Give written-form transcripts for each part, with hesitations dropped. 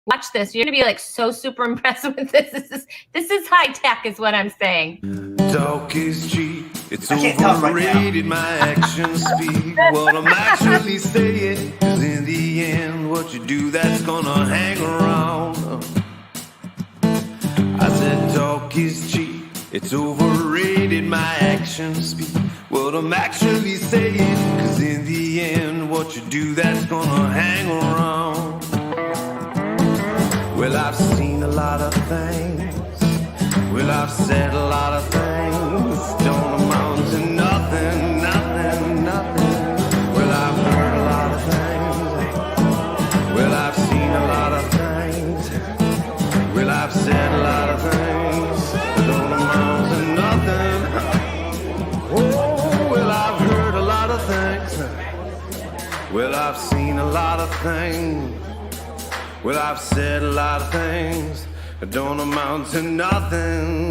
Watch this. You're gonna be like so super impressed with this. This is high tech, is what I'm saying. Talk is cheap. It's overrated. My actions speak what I'm actually saying. 'Cause in the end, what you do, that's gonna hang around. I said talk is cheap. It's overrated. My actions speak what I'm actually saying. 'Cause in the end, what you do, that's gonna hang around. Well, I've seen a lot of things. Well, I've said a lot of things. Don't amount to nothing, nothing, nothing. Well, I've heard a lot of things. Well, I've seen a lot of things. Well, I've said a lot of things. Don't amount to nothing. Oh, well, I've heard a lot of things. Well, I've seen a lot of things. Well, I've said a lot of things that don't amount to nothing.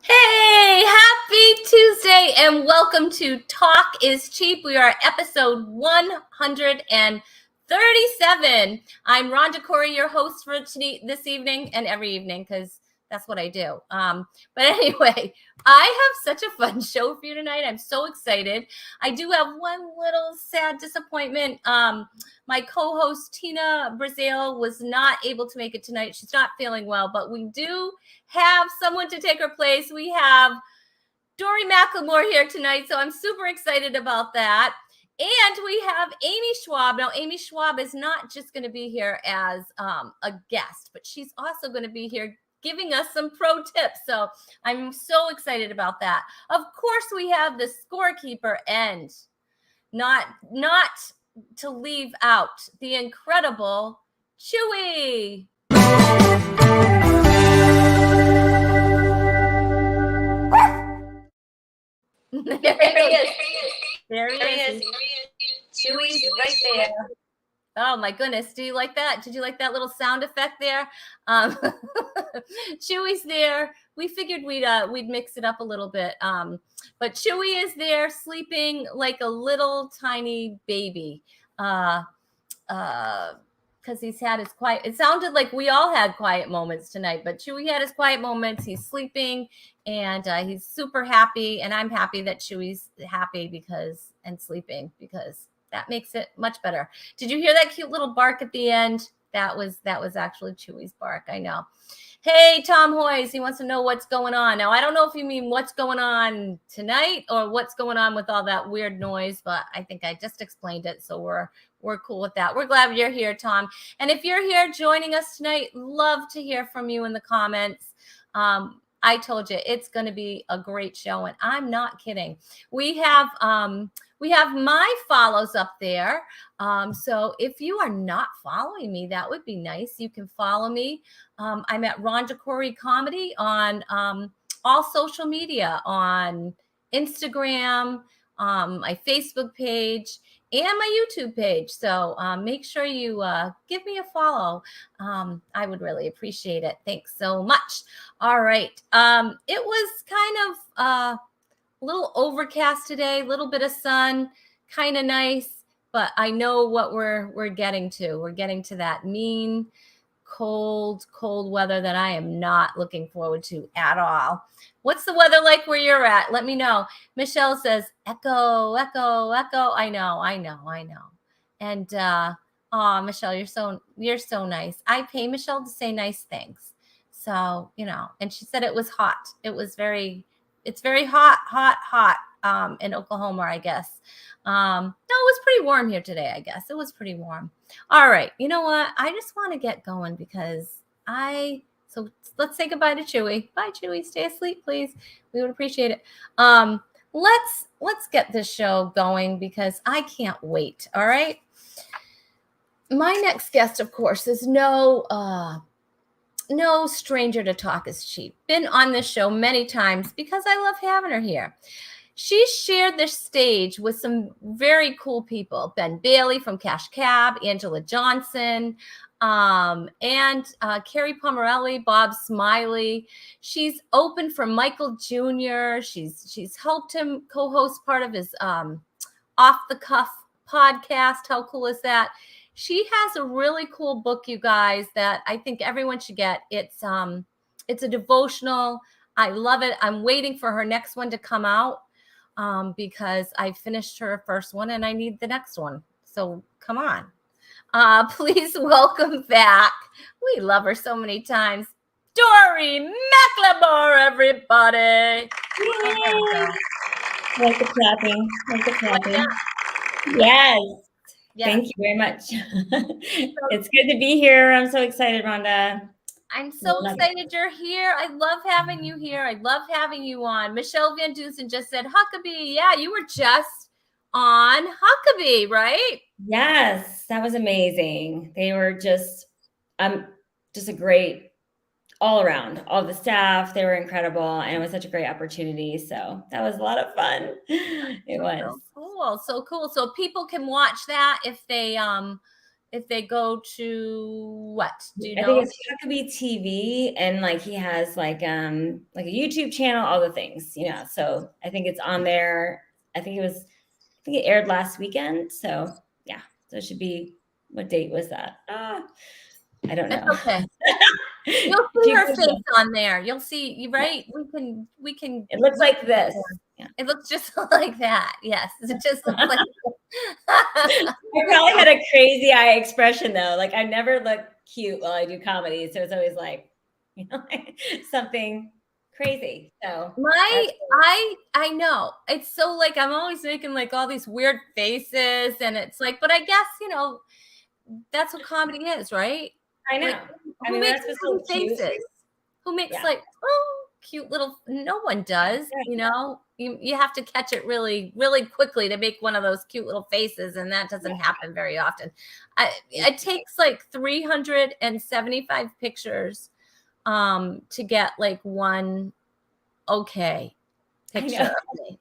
Hey, happy Tuesday and welcome to Talk is Cheap. We are at episode 137. I'm Rhonda Corey, your host for this evening and every evening because that's what I do. But anyway, I have such a fun show for you tonight. I'm so excited. I do have one little sad disappointment. My co-host Tina Brazil was not able to make it tonight. She's not feeling well, but we do have someone to take her place. We have Dory McLemore here tonight, so I'm super excited about that. And we have Amy Schwab. Now, Amy Schwab is not just going to be here as a guest, but she's also going to be here giving us some pro tips. So I'm so excited about that. Of course, we have the scorekeeper and not to leave out the incredible Chewy. There he is. There he is. Chewy's right there. Oh my goodness. Do you like that? Did you like that little sound effect there? Chewy's there. We figured we'd mix it up a little bit. But Chewy is there sleeping like a little tiny baby. Because he's had his quiet. It sounded like we all had quiet moments tonight, but Chewy had his quiet moments. He's sleeping and he's super happy. And I'm happy that Chewy's happy and sleeping because that makes it much better. Did you hear that cute little bark at the end? That was actually Chewy's bark. I know. Hey, Tom Hoyes, he wants to know what's going on. Now, I don't know if you mean what's going on tonight or what's going on with all that weird noise, but I think I just explained it. So we're cool with that. We're glad you're here, Tom. And if you're here joining us tonight, love to hear from you in the comments. I told you it's going to be a great show, and I'm not kidding. We have my follows up there. So if you are not following me, that would be nice. You can follow me. I'm at Rhonda Corey Comedy on all social media, on Instagram, my Facebook page, and my YouTube page. So make sure you give me a follow. I would really appreciate it. Thanks so much. All right. It was kind of a little overcast today, a little bit of sun, kind of nice, but I know what we're getting to. We're getting to that mean, cold weather that I am not looking forward to at all. What's the weather like where you're at? Let me know. Michelle says, echo, echo, echo. I know. And Michelle, you're so nice. I pay Michelle to say nice things. So, and she said it was hot. It's very hot in Oklahoma, I guess. No, it was pretty warm here today, I guess. It was pretty warm. All right. You know what? I just want to get going because so let's say goodbye to Chewy. Bye, Chewy. Stay asleep, please. We would appreciate it. Let's get this show going because I can't wait. All right. My next guest, of course, is no stranger to Talk is Cheap. Been on this show many times because I love having her here. she shared the stage with some very cool people. Ben Bailey from Cash Cab, Angela Johnson, and Carrie Pomerelli, Bob Smiley. She's opened for Michael Jr. She's helped him co-host part of his off the cuff podcast. How cool is that? She has a really cool book, you guys, that I think everyone should get. It's a devotional. I love it. I'm waiting for her next one to come out because I finished her first one and I need the next one. So come on. Please welcome back. We love her so many times. Dory McLemore, everybody. Like the clapping. Like the clapping. Yes. Thank you very much. It's good to be here. I'm so excited, Rhonda. I'm so excited you're here. I love having you here. I love having you on. Michelle Van Dusen just said Huckabee. Yeah, you were just on Huckabee, right? Yes, that was amazing. They were just a great all around. All the staff, they were incredible, and it was such a great opportunity. So that was a lot of fun. It was so cool. So people can watch that if they go to what? Do you know? I think it's Huckabee TV, and like he has like a YouTube channel, all the things, So I think it's on there. I think it aired last weekend. So yeah, so it should be. What date was that? I don't know. That's okay. You'll see her face on there. You'll see, right? We can. It looks like this. Yeah. It looks just like that. Yes, it just looks like. I probably had a crazy eye expression though. Like I never look cute while I do comedy, so it's always like, something crazy. So I know it's so like I'm always making like all these weird faces, and it's like, but I guess that's what comedy is, right? I know. Like, who makes little faces? Who makes like cute little? No one does. You have to catch it really, really quickly to make one of those cute little faces, and that doesn't happen very often. It takes like 375 pictures to get like one picture of me.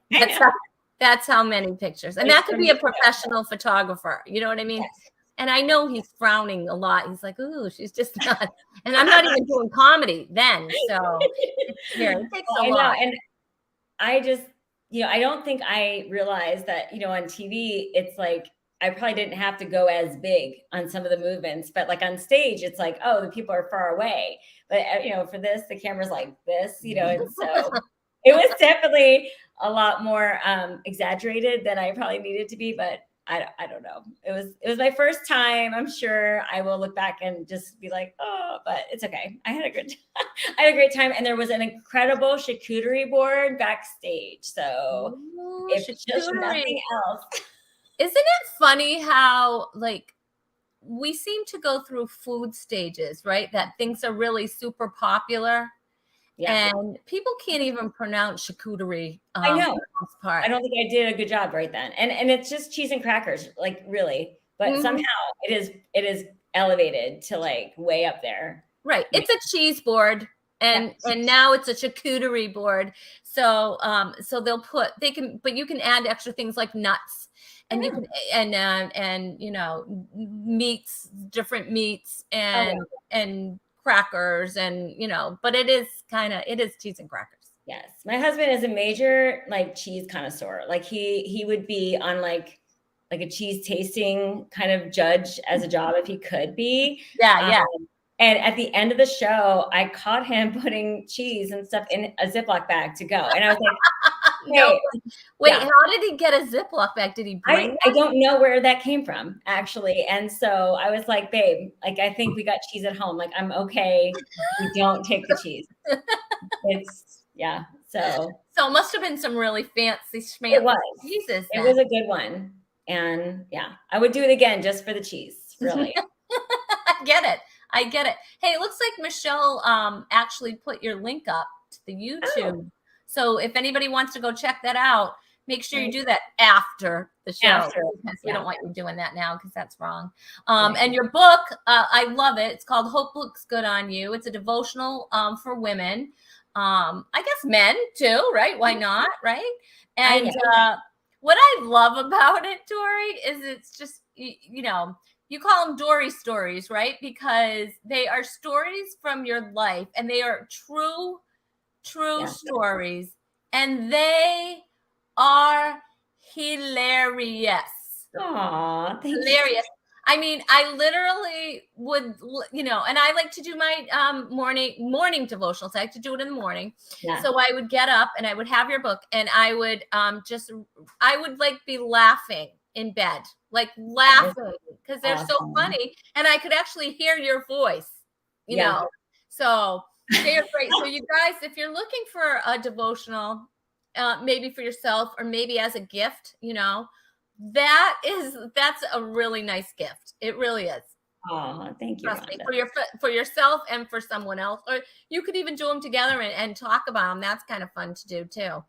That's how many pictures, and that could be a professional photographer. You know what I mean? Yes. And I know he's frowning a lot. He's like, "Ooh, she's just not." And I'm not even doing comedy then, so it takes a lot. And I just, I don't think I realized that, on TV, it's like I probably didn't have to go as big on some of the movements, but like on stage, it's like, oh, the people are far away. But for this, the camera's like this, and so it was definitely a lot more exaggerated than I probably needed to be, but. I don't know. It was my first time. I'm sure I will look back and just be like, oh, but it's okay. I had a great time. And there was an incredible charcuterie board backstage. So if just nothing else. Isn't it funny how like we seem to go through food stages, right? That things are really super popular. Yeah. And people can't even pronounce charcuterie. I know. I don't think I did a good job right then. And it's just cheese and crackers, like really. But somehow it is elevated to like way up there. Right. It's a cheese board. And now it's a charcuterie board. So but you can add extra things like nuts. And you can and meats, different meats and crackers and but it is cheese and crackers. Yes, my husband is a major like cheese connoisseur. Like he would be on like a cheese tasting kind of judge as a job if he could be. And at the end of the show, I caught him putting cheese and stuff in a Ziploc bag to go. And I was like, wait, how did he get a Ziploc bag? Did he bring it? I don't know where that came from, actually. And so I was like, babe, like, I think we got cheese at home. Like, I'm okay. We don't take the cheese. So it must have been some really fancy it was. cheeses. It was a good one. And I would do it again just for the cheese, really. I get it. Hey, it looks like Michelle actually put your link up to the YouTube. So if anybody wants to go check that out, Make sure you do that after the show. After, Because we don't want you doing that now because that's wrong. Right. And your book, I love it. It's called Hope Looks Good on You. It's a devotional for women. I guess men too, right? Why not, right? And what I love about it, Dory, is it's just, you know, you call them Dory stories, right? Because they are stories from your life and they are true stories. And they are hilarious. Aw, thank Hilarious. I mean, I literally would, you know, and I like to do my morning devotionals. I like to do it in the morning. Yeah. So I would get up and I would have your book and I would I would like be laughing in bed, like laughing because they're so funny. And I could actually hear your voice, you know. So they are great. So you guys, if you're looking for a devotional, maybe for yourself or maybe as a gift, you know, that's a really nice gift. It really is. Oh, thank you, Trust me, Rhonda. for yourself and for someone else, or you could even do them together and talk about them. That's kind of fun to do too.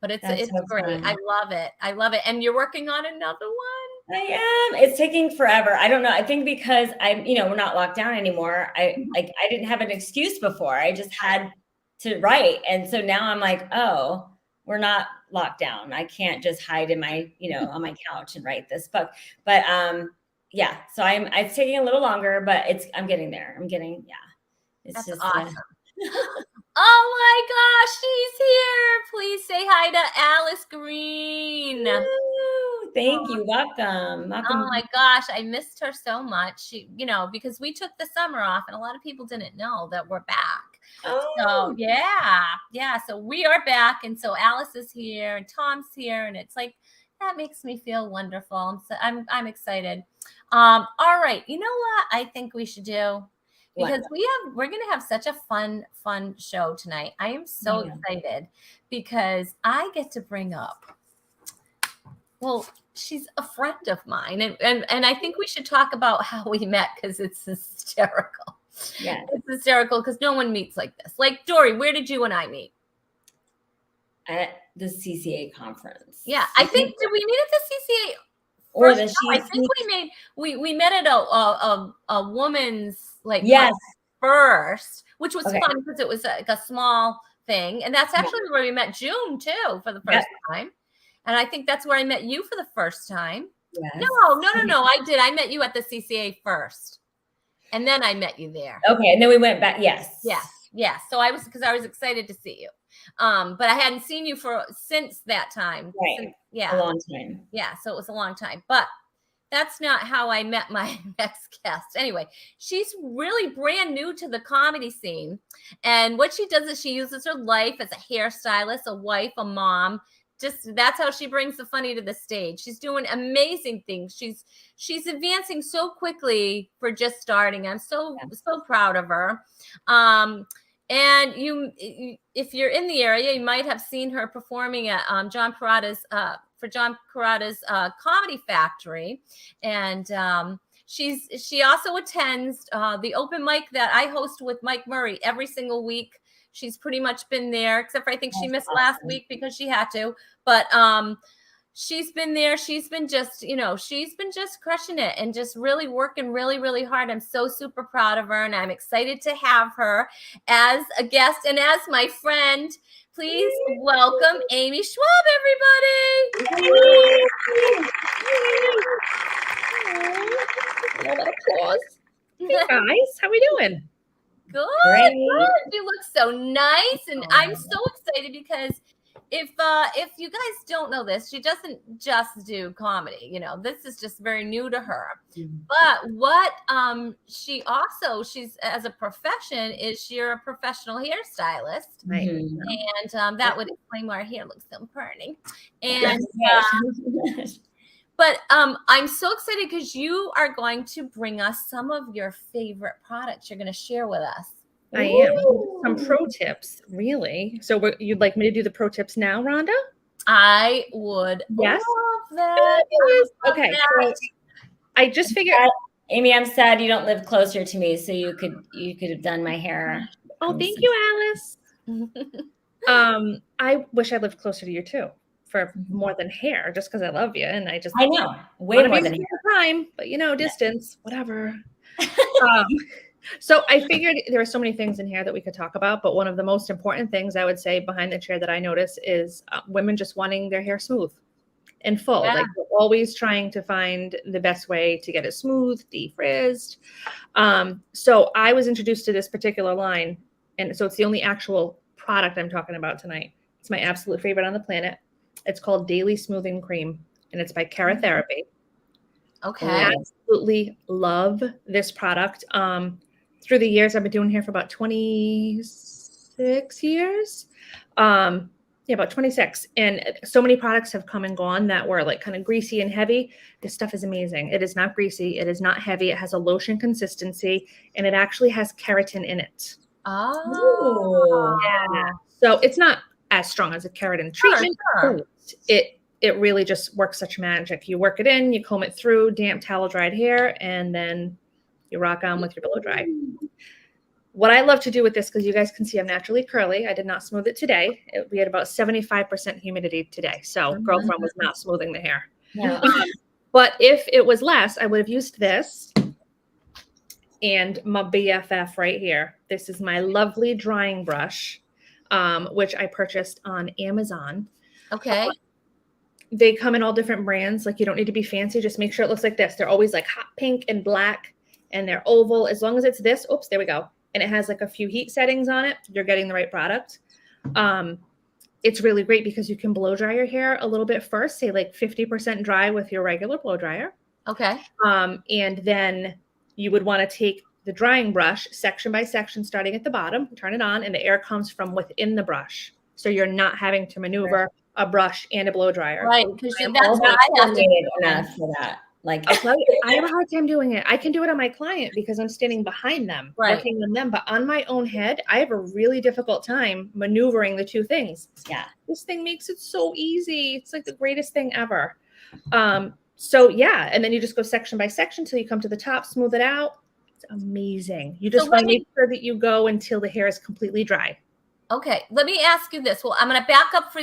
But it's so great. fun. I love it. I love it. And you're working on another one. I am. It's taking forever. I don't know. I think because I'm, you know, we're not locked down anymore. I didn't have an excuse before. I just had to write. And so now I'm like, oh, we're not locked down. I can't just hide in my, you know, on my couch and write this book. But yeah, so it's taking a little longer, but I'm getting there. It's That's just awesome. Oh my gosh, she's here. Please say hi to Alice Green. Thank you. Welcome. Oh my gosh, I missed her so much. She, you know, because we took the summer off and a lot of people didn't know that we're back. So yeah. So we are back. And so Alice is here and Tom's here. And it's like, that makes me feel wonderful. So I'm excited. All right. You know what I think we should do? Because we're going to have such a fun show tonight. I am so excited because I get to bring up, well, she's a friend of mine. And I think we should talk about how we met because it's hysterical. Yeah. It's hysterical because no one meets like this. Like, Dory, where did you and I meet? At the CCA conference. Yeah. I think, did we meet at the CCA? Or no, I think we met at a woman's like first, which was fun because it was like a small thing. And that's actually where we met June too for the first time. And I think that's where I met you for the first time. Yes. No. I did. I met you at the CCA first. And then I met you there. Okay. And then we went back. Yes. Yeah. So I was excited to see you. But I hadn't seen you since that time. Right. A long time. Yeah. So it was a long time, but that's not how I met my next guest. Anyway, she's really brand new to the comedy scene. And what she does is she uses her life as a hairstylist, a wife, a mom. That's how she brings the funny to the stage. She's doing amazing things. She's advancing so quickly for just starting. I'm so proud of her. And if you're in the area, you might have seen her performing at John Perrotta's Comedy Factory, and she also attends the open mic that I host with Mike Murray every single week. She's pretty much been there, except for I think she missed last week because she had to. But she's been there. She's been just crushing it and just really working really, really hard. I'm so super proud of her, and I'm excited to have her as a guest and as my friend. Please welcome Amy Schwab, everybody. All that applause. Hey guys, how we doing? Good. Great. Good. You look so nice, and I'm so excited because if you guys don't know this, she doesn't just do comedy. You know, this is just very new to her. But what she's as a profession is you're a professional hairstylist, Right. and that would explain why her hair looks so pretty. And but I'm so excited because you are going to bring us some of your favorite products you're going to share with us. I am. Some pro tips, really. So you'd like me to do the pro tips now, Rhonda? I would love that. Okay. So I just figured. Amy, I'm sad you don't live closer to me, so you could have done my hair. Oh, thank you, Alice. I wish I lived closer to you too. for more than hair, just because I love you. And I know way wanna more be than with you hair. all the time, but distance, whatever. So I figured there are so many things in here that we could talk about, but one of the most important things I would say behind the chair that I notice is women just wanting their hair smooth and full. Yeah. Like we're always trying to find the best way to get it smooth, defrizzed. So I was introduced to this particular line, and so it's the only actual product I'm talking about tonight. It's my absolute favorite on the planet. It's called Daily Smoothing Cream, and it's by Therapy. Okay. I absolutely love this product. Through the years, I've been doing hair for about 26 years. About 26. And so many products have come and gone that were like kind of greasy and heavy. This stuff is amazing. It is not greasy. It is not heavy. It has a lotion consistency, and it actually has keratin in it. Oh. Yeah. So it's not as strong as a keratin treatment. Sure. But it really just works such magic. You work it in, you comb it through, damp towel dried hair, and then you rock on with your blow dry. What I love to do with this, because you guys can see I'm naturally curly. I did not smooth it today. We had about 75% humidity today. So girlfriend was not smoothing the hair. No. But if it was less, I would have used this and my BFF right here. This is my lovely drying brush, which I purchased on Amazon. Okay. They come in all different brands. Like you don't need to be fancy. Just make sure it looks like this. They're always like hot pink and black, and they're oval. As long as it's this, oops, there we go. And it has like a few heat settings on it. You're getting the right product. It's really great because you can blow dry your hair a little bit first, say like 50% dry with your regular blow dryer. Okay. And then you would want to take the drying brush section by section, starting at the bottom, turn it on, and the air comes from within the brush. So you're not having to maneuver a brush and a blow dryer. Right. Because that's what I have to do. Enough for that. Like I have a hard time doing it. I can do it on my client because I'm standing behind them, working on them. But on my own head, I have a really difficult time maneuvering the two things. Yeah. This thing makes it so easy. It's like the greatest thing ever. So yeah, and then you just go section by section till you come to the top, smooth it out. It's amazing. You just want to make sure that you go until the hair is completely dry. Okay. Let me ask you this. Well, I'm going to back up for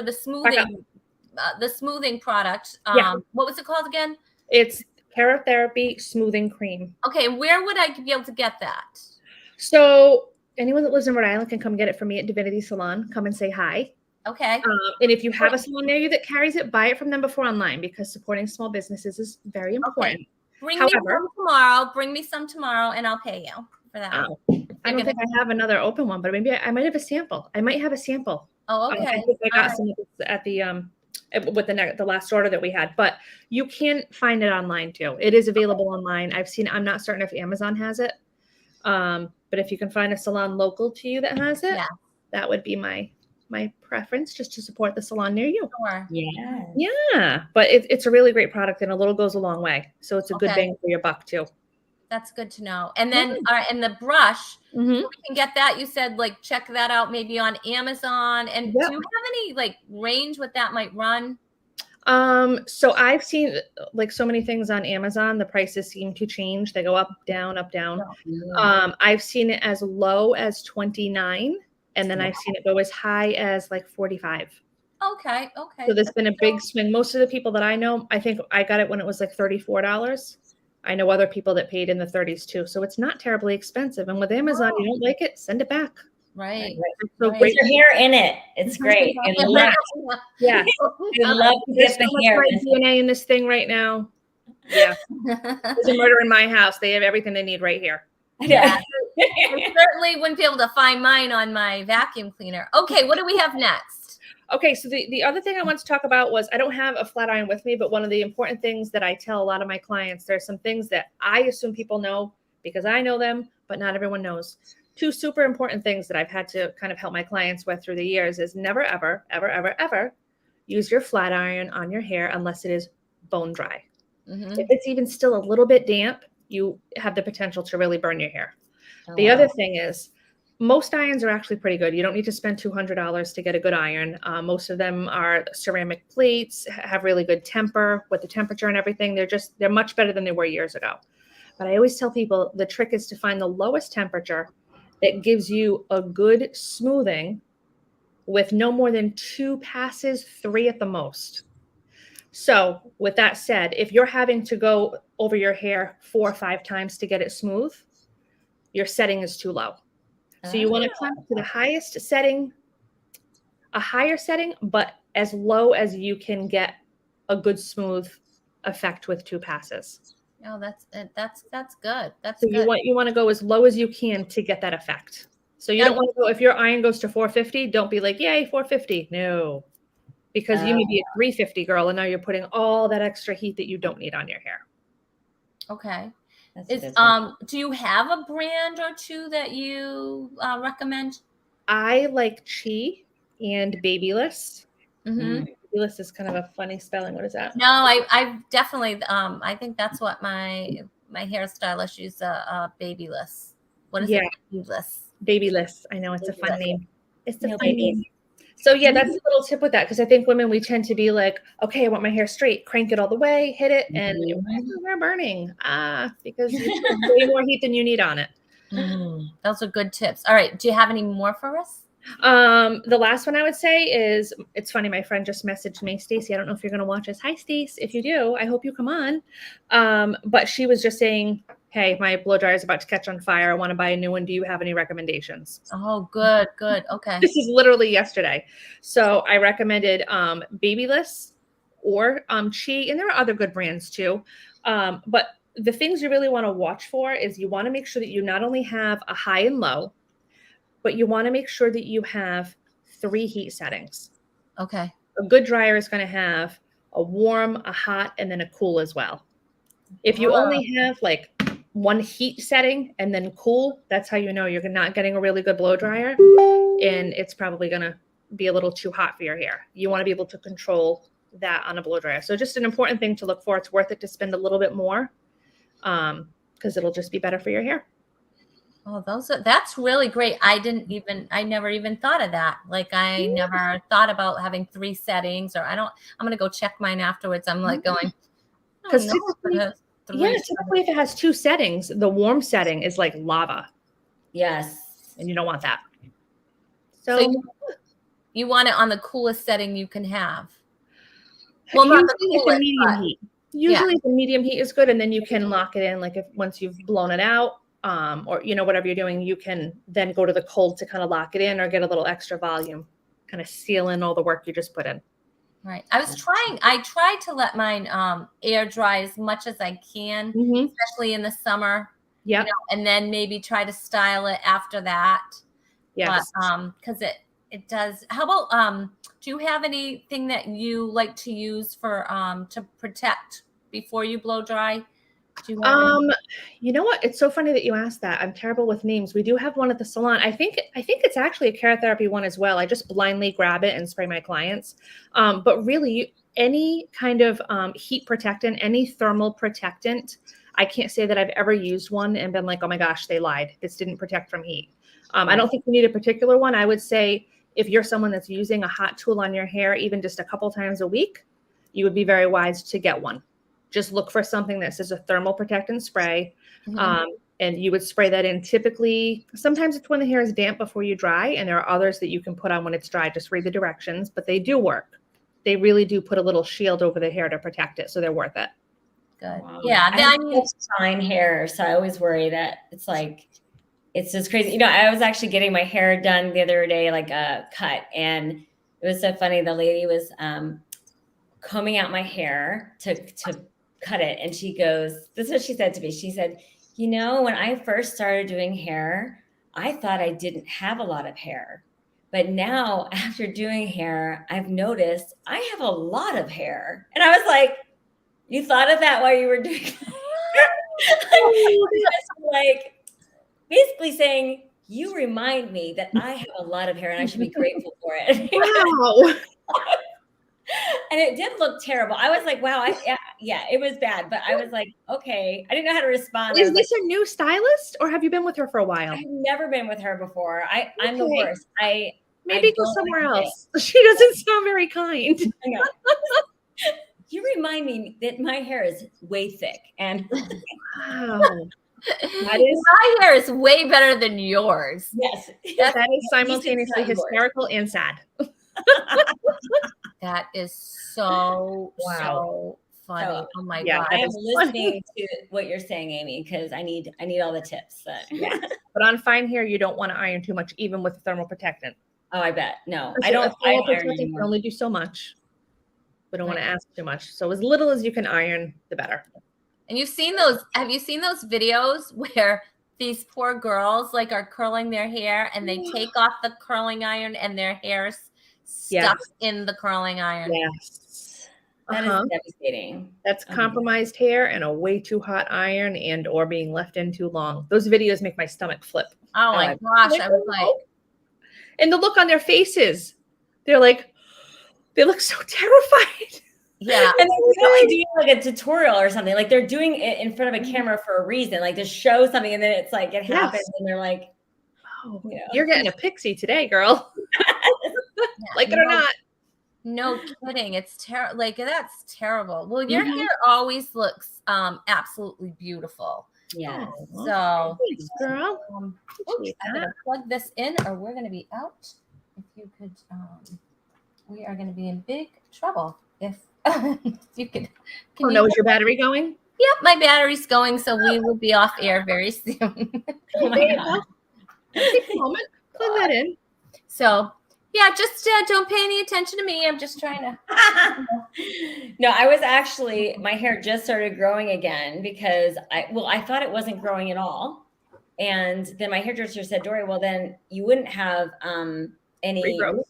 the smoothing. The smoothing product. What was it called again? It's Therapy Smoothing Cream. Okay, where would I be able to get that? So anyone that lives in Rhode Island can come get it from me at Divinity Salon. Come and say hi. Okay. And if you have a salon near you that carries it, buy it from them before online because supporting small businesses is very important. Okay. Bring me some tomorrow. Bring me some tomorrow, and I'll pay you for that. I don't think I have another open one, but maybe I might have a sample. Oh, okay. I think I got some at the with the last order that we had, but you can find it online too. It is available online. I've seen. I'm not certain if Amazon has it, but if you can find a salon local to you that has it, that would be my preference, just to support the salon near you. Sure. Yeah, but it's a really great product, and a little goes a long way. So it's a good bang for your buck too. That's good to know. And then, and the brush, so we can get that. You said like check that out maybe on Amazon. And do you have any like range what that might run? So I've seen like so many things on Amazon. The prices seem to change. They go up, down, up, down. I've seen it as low as $29, and then I've seen it go as high as like $45. Okay. So there's been a big swing. Most of the people that I know, I think I got it when it was like $34. I know other people that paid in the 30s too. So it's not terribly expensive. And with Amazon, you don't like it, send it back. Right. So great. Your hair in it. It's great. Yeah. I love to get the hair. DNA in this thing right now. Yeah. There's a murder in my house. They have everything they need right here. Yeah. I certainly wouldn't be able to find mine on my vacuum cleaner. Okay. What do we have next? Okay, so the other thing I want to talk about was, I don't have a flat iron with me, but one of the important things that I tell a lot of my clients, there's some things that I assume people know because I know them, but not everyone knows. Two super important things that I've had to kind of help my clients with through the years is never, ever, ever, ever, ever use your flat iron on your hair unless it is bone dry. If it's even still a little bit damp, you have the potential to really burn your hair. The other thing is, most irons are actually pretty good. You don't need to spend $200 to get a good iron. Most of them are ceramic plates, have really good temper with the temperature and everything. They're much better than they were years ago. But I always tell people the trick is to find the lowest temperature that gives you a good smoothing with no more than 2 passes, 3 at the most. So with that said, if you're having to go over your hair 4 or 5 times to get it smooth, your setting is too low. So you want to climb to the highest setting, a higher setting, but as low as you can get a good smooth effect with 2 passes. Oh, that's good. That's So good. you want to go as low as you can to get that effect. So you don't want to go, if your iron goes to 450, don't be like, yay, 450. No, because you may be a 350 girl and now you're putting all that extra heat that you don't need on your hair. Okay. That's Do you have a brand or two that you recommend? I like Chi and Babyless. Mm-hmm. Babyless is kind of a funny spelling. What is that? No, I definitely I think that's what my hairstylist used, Babyless. What is it? Babyless. Babyless. I know it's a fun name. It's a No fun babies. name. So yeah, that's a little tip with that, because I think women, we tend to be like, okay, I want my hair straight, crank it all the way, hit it, and we're burning. Because you put way more heat than you need on it. Those are good tips. All right. Do you have any more for us? The last one I would say is, it's funny, my friend just messaged me, Stacy, I don't know if you're going to watch this. Hi, Stace. If you do, I hope you come on. But she was just saying, hey, my blow dryer is about to catch on fire. I want to buy a new one. Do you have any recommendations? Oh, good. Okay. This is literally yesterday. So I recommended Babyless or Chi, and there are other good brands too. But the things you really want to watch for is you want to make sure that you not only have a high and low, but you want to make sure that you have 3 heat settings. Okay. A good dryer is going to have a warm, a hot, and then a cool as well. If you only have like 1 heat setting and then cool, that's how you know you're not getting a really good blow dryer, and it's probably going to be a little too hot for your hair. You want to be able to control that on a blow dryer. So just an important thing to look for. It's worth it to spend a little bit more, because it'll just be better for your hair. Oh, that's really great. I never even thought of that. Like, I never thought about having 3 settings, or I'm going to go check mine afterwards. I'm like going, because typically if it has 2 settings, the warm setting is like lava. Yes. And you don't want that. So you want it on the coolest setting you can have. Well, not the coolest, medium heat. Usually the medium heat is good, and then you can lock it in, like once you've blown it out, or whatever you're doing, you can then go to the cold to kind of lock it in or get a little extra volume, kind of seal in all the work you just put in. Right. I tried to let mine air dry as much as I can, especially in the summer. Yeah. And then maybe try to style it after that. Yes. But because it does. How about do you have anything that you like to use for to protect before you blow dry? Do you have you know what? It's so funny that you asked that. I'm terrible with names. We do have one at the salon. I think it's actually a Keratherapy one as well. I just blindly grab it and spray my clients. But really, any kind of heat protectant, any thermal protectant, I can't say that I've ever used one and been like, oh my gosh, they lied. This didn't protect from heat. I don't think you need a particular one. I would say if you're someone that's using a hot tool on your hair, even just a couple times a week, you would be very wise to get one. Just look for something that says a thermal protectant spray. And you would spray that in typically, sometimes it's when the hair is damp before you dry, and there are others that you can put on when it's dry. Just read the directions, but they do work. They really do put a little shield over the hair to protect it, so they're worth it. Good. Wow. Yeah. I mean, it's fine hair, so I always worry that it's like, it's just crazy. I was actually getting my hair done the other day, like a cut, and it was so funny. The lady was combing out my hair to cut it, and she goes, this is what she said to me. She said, when I first started doing hair, I thought I didn't have a lot of hair. But now after doing hair, I've noticed I have a lot of hair. And I was like, you thought of that while you were doing like basically saying, you remind me that I have a lot of hair and I should be grateful for it. Wow. And it did look terrible. I was like, wow, it was bad. But I was like, okay. I didn't know how to respond. Is this a new stylist, or have you been with her for a while? I've never been with her before. I'm the worst. Maybe go somewhere else. She doesn't sound very kind. I know. You remind me that my hair is way thick. And wow. My hair is way better than yours. Yes. That's, That is simultaneously yours. hysterical and sad. that is so, Wow. so funny. So, oh my yeah, God. I am is funny. listening to what you're saying, Amy, because I need all the tips. Yeah. But on fine hair, you don't want to iron too much, even with thermal protectant. Oh, I bet. No, Because I don't. a thermal I iron protectant can anymore. only do so much. We don't want to Right. ask too much. So as little as you can iron, the better. And you've seen those, have you seen those videos where these poor girls like are curling their hair and they take off the curling iron and their hair's stuck in the curling iron? Yes. That is devastating. That's compromised hair and a way too hot iron and or being left in too long. Those videos make my stomach flip. Oh my gosh. I was like, and the look on their faces. They're like, they look so terrified. yeah. And they're doing like a tutorial or something. Like they're doing it in front of a camera for a reason, like to show something, and then it's like it happens, and they're like, "Oh, you're getting a pixie today, girl." Like it or not. No kidding. It's terrible. Like that's terrible. Well, your hair always looks absolutely beautiful. Yeah. So, thanks, girl. I'm gonna plug this in, or we're gonna be out. If you could, we are gonna be in big trouble if you could. Oh no, is your battery going? Yep, my battery's going, so we will be off air very soon. Oh my God. Take a moment. Plug that in. So yeah, just don't pay any attention to me. I'm just trying to. No, I was actually, my hair just started growing again because I thought it wasn't growing at all. And then my hairdresser said, Dory, well, then you wouldn't have any regrowth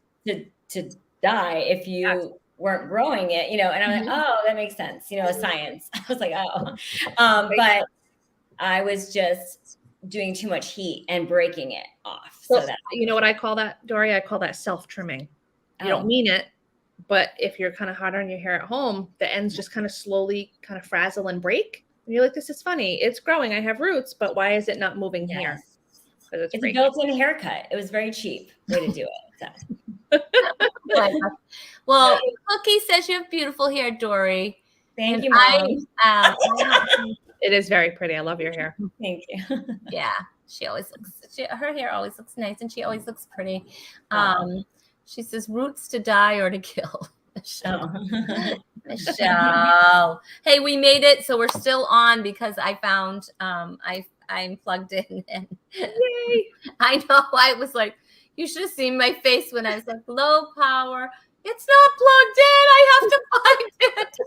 to dye if you weren't growing it, and I'm like, oh, that makes sense. Science. I was like, oh, but I was just doing too much heat and breaking it off. So that, you know what I call that, Dory? I call that self-trimming. You don't mean it, but if you're kind of hot on your hair at home, the ends just kind of slowly kind of frazzle and break. And you're like, this is funny. It's growing. I have roots, but why is it not moving here? It's a built-in haircut. It was very cheap way to do it. So. Well, Cookie says you have beautiful hair, Dory. Thank you, Mom. It is very pretty. I love your hair. Thank you. Yeah, her hair always looks nice, and she always looks pretty. She says roots to dye or to kill. Michelle. Hey, we made it, so we're still on because I found I'm plugged in, and Yay. I know I was like, you should have seen my face when I was like, low power. It's not plugged in. I have to find it.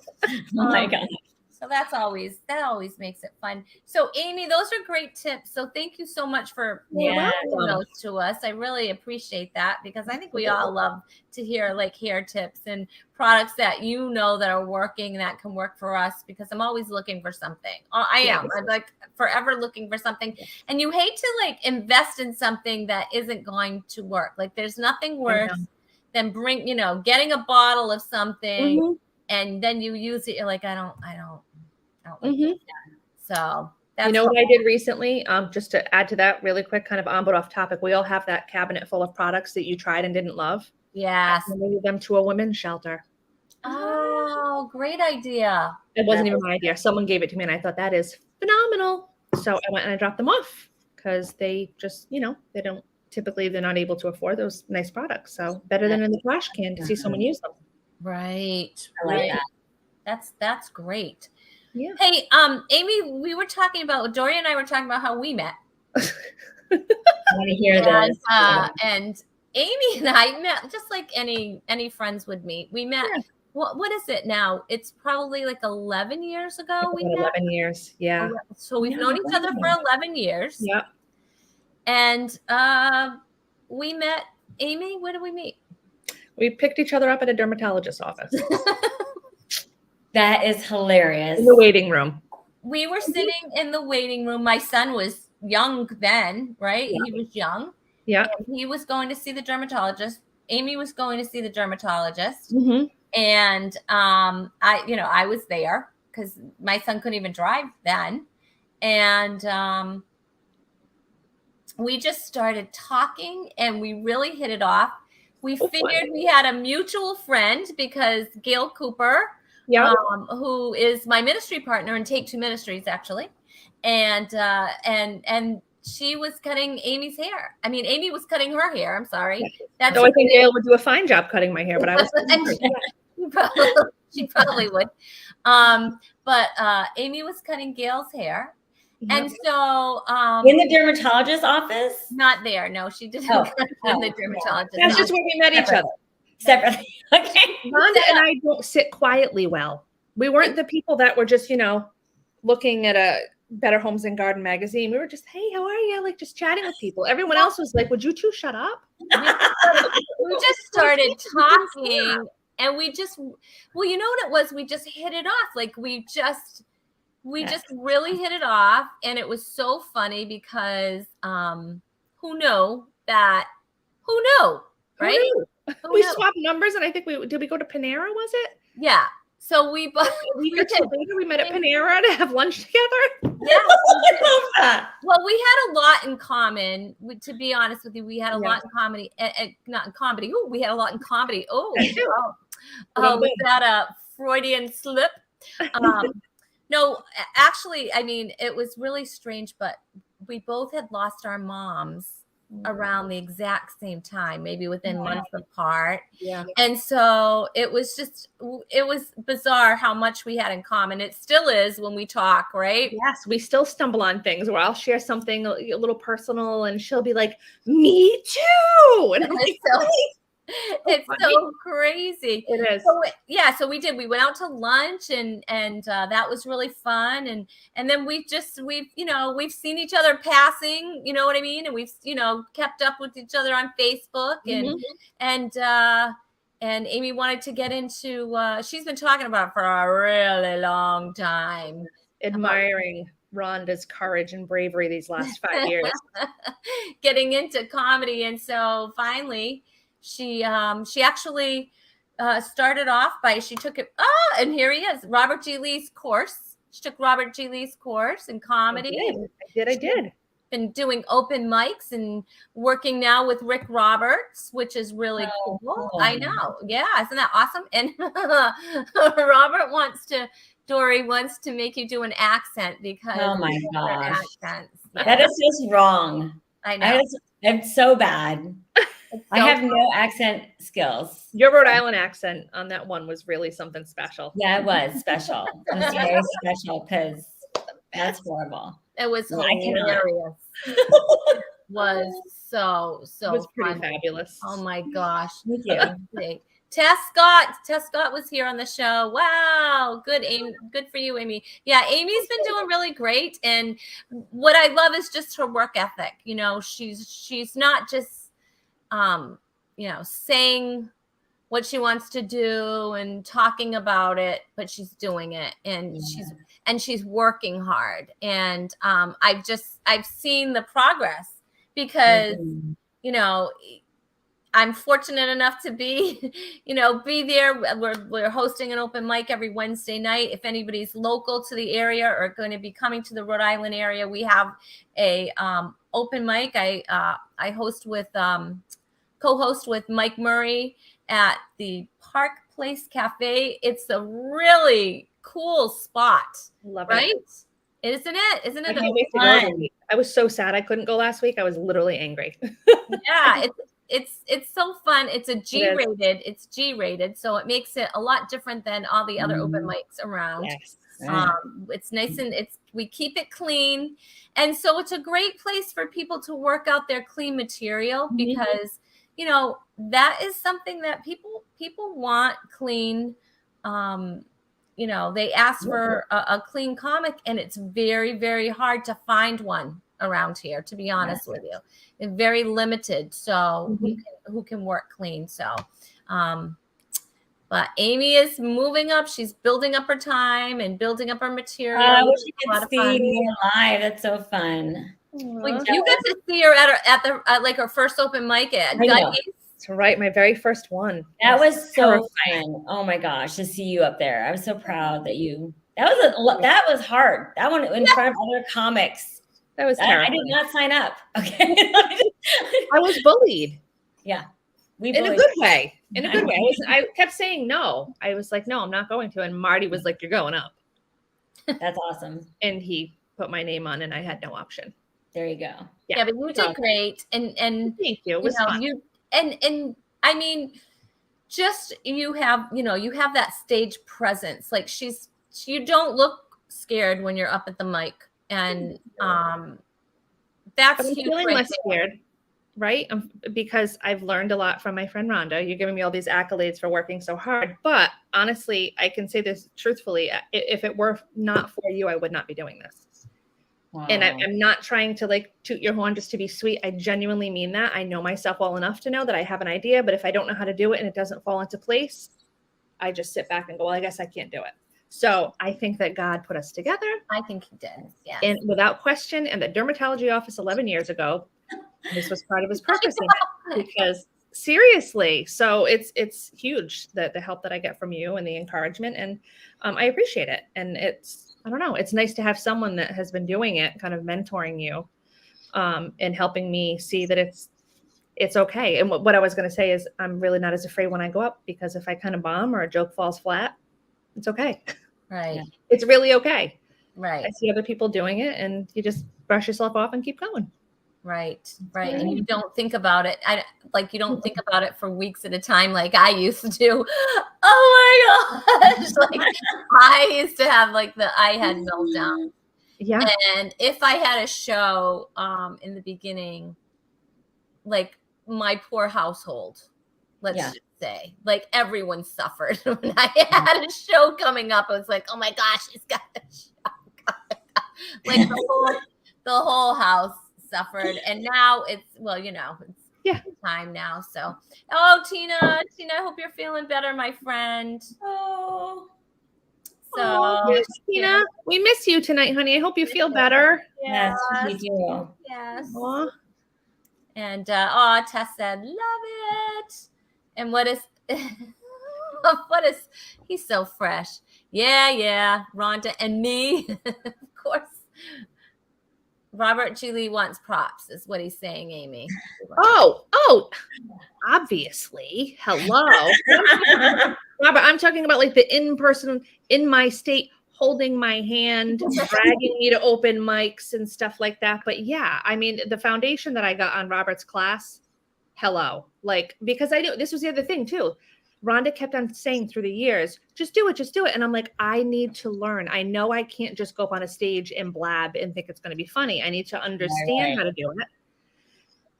Oh my God. So that always makes it fun. So Amy, those are great tips. So thank you so much for giving those to us. I really appreciate that because I think we all love to hear like hair tips and products that that are working that can work for us, because I'm always looking for something. I'm like forever looking for something. And you hate to like invest in something that isn't going to work. Like there's nothing worse than getting a bottle of something and then you use it. You're like, I don't like that. So that's what I did recently, just to add to that really quick, kind of on but off topic, we all have that cabinet full of products that you tried and didn't love. Yes. I moved them to a women's shelter. Oh, great idea. It wasn't even my idea. Someone gave it to me and I thought that is phenomenal. So I went and I dropped them off because they just, they don't typically, they're not able to afford those nice products. So better than in the trash can to see someone use them. Right. I like that. That's great. Yeah. Hey, Amy, we were talking about, Dory and I were talking about how we met. I want to hear this. And Amy and I met just like any friends would meet. We met. Yeah. What is it now? It's probably like 11 years ago. We met. 11 years. Yeah. So we've known each other for 11 years. Yep. And we met. Amy, where did we meet? We picked each other up at a dermatologist's office. That is hilarious. In the waiting room. We were sitting in the waiting room. My son was young then, right? Yeah. He was young. Yeah. And he was going to see the dermatologist. Amy was going to see the dermatologist. And I was there because my son couldn't even drive then. And we just started talking and we really hit it off. We figured we had a mutual friend because Gail Cooper, who is my ministry partner in Take Two Ministries, actually. and she was cutting Amy's hair. I mean, Amy was cutting her hair. I'm sorry. That's No, I think Gail would do a fine job cutting my hair, but I was. she probably would. But Amy was cutting Gail's hair. And so in the dermatologist's office? Not there. No, she didn't cut in the dermatologist's That's just where we met each other. Separately. Okay. Rhonda and I don't sit quietly well. We weren't the people that were just, looking at a Better Homes and Garden magazine. We were just, hey, how are you? Like just chatting with people. Everyone else was like, would you two shut up? We just started talking and we just, well, you know what it was? We just hit it off. Like we just really hit it off. And it was so funny because who knew, right? We swapped numbers and I think did we go to Panera, was it? Yeah. So we both we met at Panera to have lunch together. Yeah. I love that. Well, we had a lot in common. To be honest with you, we had a lot in comedy. Not in comedy. Oh, we had a lot in comedy. Oh, was that a Freudian slip? No, actually, I mean, it was really strange, but we both had lost our moms around the exact same time, maybe within months apart. Yeah. And so it was bizarre how much we had in common. It still is when we talk, right? Yes, we still stumble on things where I'll share something a little personal and she'll be like, me too. And I'm like, it's so crazy. It is. So we did. We went out to lunch and that was really fun. And then we've we've seen each other passing, you know what I mean? And we've, kept up with each other on Facebook and Amy wanted to get into, she's been talking about it for a really long time. Admiring Rhonda's courage and bravery these last 5 years. Getting into comedy. And so finally, she actually started off by she took it. And here he is, Robert G. Lee's course. She took Robert G. Lee's course in comedy. I did. Been doing open mics and working now with Rick Roberts, which is really cool. I know. Yeah, isn't that awesome? And Dory wants to make you do an accent because oh my gosh, accents. That is just wrong. I know. It's so bad. I have no accent skills. Your Rhode Island accent on that one was really something special. Yeah, it was special. It was very special because that's horrible. It was hilarious. It was so it was pretty fun. Fabulous. Oh my gosh. Thank you. Tess Scott was here on the show. Wow. Good, Amy. Good for you, Amy. Yeah, Amy's been doing really great. And what I love is just her work ethic. She's not just saying what she wants to do and talking about it, but she's doing it and she's working hard. And I've seen the progress because, I'm fortunate enough to be there. We're hosting an open mic every Wednesday night. If anybody's local to the area or going to be coming to the Rhode Island area, we have a open mic. I host with co-host with Mike Murray at the Park Place Cafe. It's a really cool spot. Love it. Right? Isn't it? Isn't it fun? I was so sad I couldn't go last week. I was literally angry. Yeah, it's so fun. It's G-rated. It's G-rated, so it makes it a lot different than all the other open mics around. Yes. It's nice and we keep it clean, and so it's a great place for people to work out their clean material because that is something that people want clean. They ask for a clean comic, and it's very, very hard to find one around here, to be honest with you. And very limited. So who can work clean. So, but Amy is moving up. She's building up her time and building up her material. I wish you could see me live. That's so fun. Like, you got to see her at her first open mic at Guy's. That's right. My very first one. That was so fun. Oh my gosh, to see you up there. I was so proud that that was hard. That one in front of other comics. That was terrible. I did not sign up. Okay. I was bullied. Yeah. In a good way. I kept saying no. I was like, no, I'm not going to. And Marty was like, you're going up. That's awesome. And he put my name on, and I had no option. There you go. Yeah, but you did great. And thank you. It was fun. And I mean, just you have that stage presence. Like you don't look scared when you're up at the mic. And that's I'm huge. feeling less scared, right? Because I've learned a lot from my friend Rhonda. You're giving me all these accolades for working so hard. But honestly, I can say this truthfully. If it were not for you, I would not be doing this. Wow. And I'm not trying to like toot your horn just to be sweet. I genuinely mean that. I know myself well enough to know that I have an idea, but if I don't know how to do it and it doesn't fall into place, I just sit back and go, well, I guess I can't do it. So I think that God put us together. I think he did. Yeah. And without question, in the dermatology office 11 years ago, this was part of his purpose. Because seriously, so it's huge that the help that I get from you and the encouragement, and I appreciate it. And I don't know, it's nice to have someone that has been doing it, kind of mentoring you, and helping me see that it's okay. And what I was going to say is I'm really not as afraid when I go up, because if I kind of bomb or a joke falls flat, it's okay. Right. Yeah. It's really okay. Right. I see other people doing it, and you just brush yourself off and keep going. Right. And you don't think about it. You don't think about it for weeks at a time like I used to. Oh my gosh. Like I used to have I had meltdowns. Yeah. And if I had a show in the beginning, like my poor household, let's just say, like everyone suffered when I had a show coming up. I was like, oh my gosh, he's got a show coming up. Like the whole house suffered. And now it's time now. So Tina, I hope you're feeling better, my friend. Yes, Tina, we miss you tonight, honey. I hope you feel better. Yes, we do. Yes. Aww. And Tess said, love it. And what is he's so fresh. Yeah, Rhonda and me, of course. Robert G. Lee wants props, is what he's saying, Amy. Oh, obviously. Hello. Robert, I'm talking about like the in-person, in my state, holding my hand, dragging me to open mics and stuff like that. But yeah, I mean, the foundation that I got on Robert's class, hello. Like, because I knew this was the other thing too. Rhonda kept on saying through the years, just do it. And I'm like, I need to learn. I know I can't just go up on a stage and blab and think it's going to be funny. I need to understand how to do it.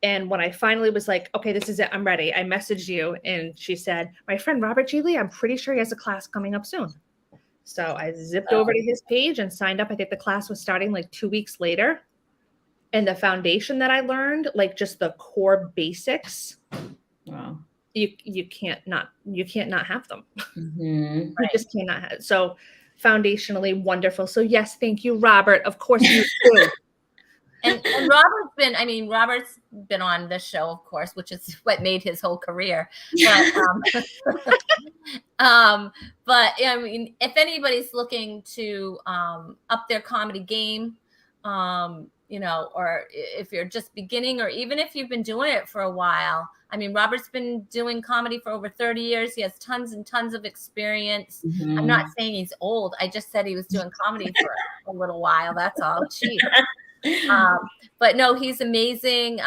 And when I finally was like, okay, this is it, I'm ready, I messaged you and she said, my friend Robert G. Lee, I'm pretty sure he has a class coming up soon. So I zipped over to his page and signed up. I think the class was starting like 2 weeks later. And the foundation that I learned, like just the core basics, wow. You can't not have them. Mm-hmm. You just cannot have. So foundationally wonderful. So yes, thank you, Robert. Of course you do. And Robert's been on this show, of course, which is what made his whole career. But I mean, if anybody's looking to up their comedy game, or if you're just beginning, or even if you've been doing it for a while, I mean, Robert's been doing comedy for over 30 years. He has tons and tons of experience. Mm-hmm. I'm not saying he's old. I just said he was doing comedy for a little while. That's all. Jeez. But no, he's amazing.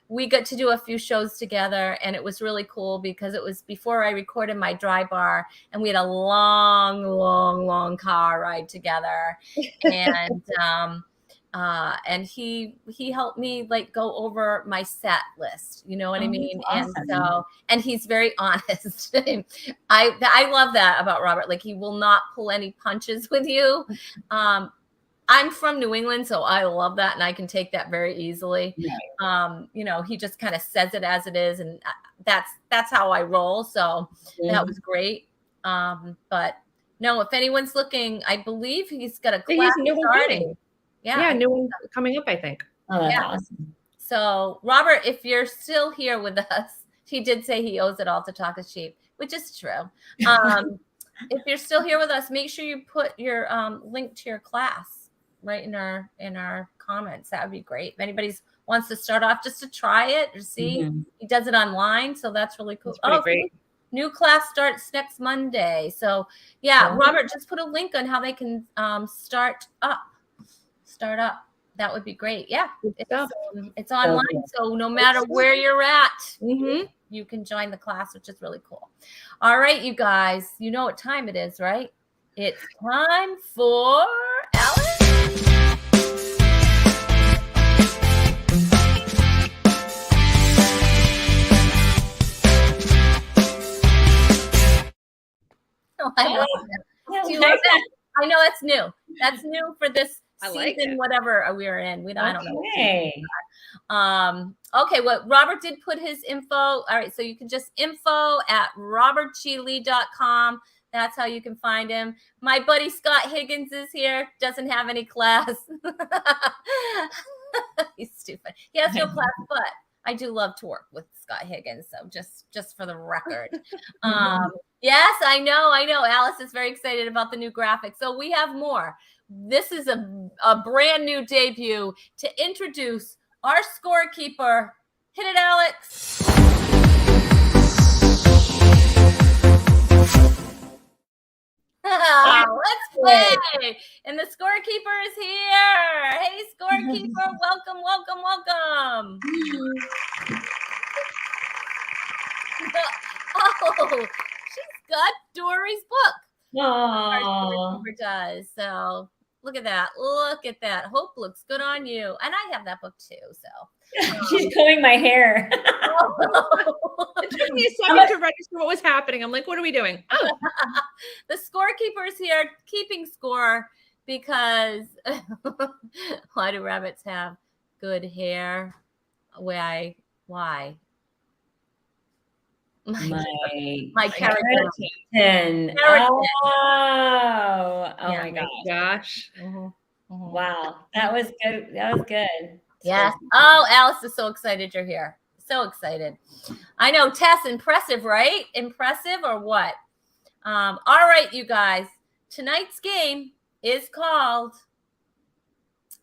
We got to do a few shows together, and it was really cool because it was before I recorded my dry bar, and we had a long car ride together. And he helped me like go over my set list, you know what I mean? Awesome. And he's very honest. I love that about Robert. Like, he will not pull any punches with you. I'm from New England, so I love that, and I can take that very easily. Right. He just kind of says it as it is, and that's how I roll. So that was great. But no, if anyone's looking, I believe he's got a class starting. Yeah, new one coming up, I think. Oh, that's awesome. So, Robert, if you're still here with us, he did say he owes it all to Talk is Cheap, which is true. If you're still here with us, make sure you put your link to your class right in our comments. That would be great. If anybody wants to start off just to try it or see, he does it online, so that's really cool. That's great. New class starts next Monday. So yeah, Robert, just put a link on how they can start up. That would be great. Yeah, it's online. So no matter where you're at, you can join the class, which is really cool. All right, you guys, you know what time it is, right? It's time for Alice. Oh, I know. Do you love that? I know that's new. That's new for this season, whatever we're in. I don't know. Okay, well, Robert did put his info. All right, so you can just info@robertchile.com. That's how you can find him. My buddy Scott Higgins is here. Doesn't have any class. He's stupid. He has no class, but I do love to work with Scott Higgins. So just for the record. Yes, I know. Alice is very excited about the new graphics. So we have more. This is a brand new debut to introduce our scorekeeper. Hit it, Alex. Let's play. And the scorekeeper is here. Hey, scorekeeper, welcome. Oh, she's got Dory's book. Our scorekeeper does. So look at that. Hope looks good on you. And I have that book too. So she's combing my hair. It took me a second to register what was happening. I'm like, what are we doing? Oh, the scorekeeper is here keeping score because why do rabbits have good hair? Why? My keratin. Oh my gosh. Wow. That was good. Yes. Oh, Alice is so excited you're here. So excited. I know, Tess, impressive, right? Impressive or what? All right, you guys. Tonight's game is called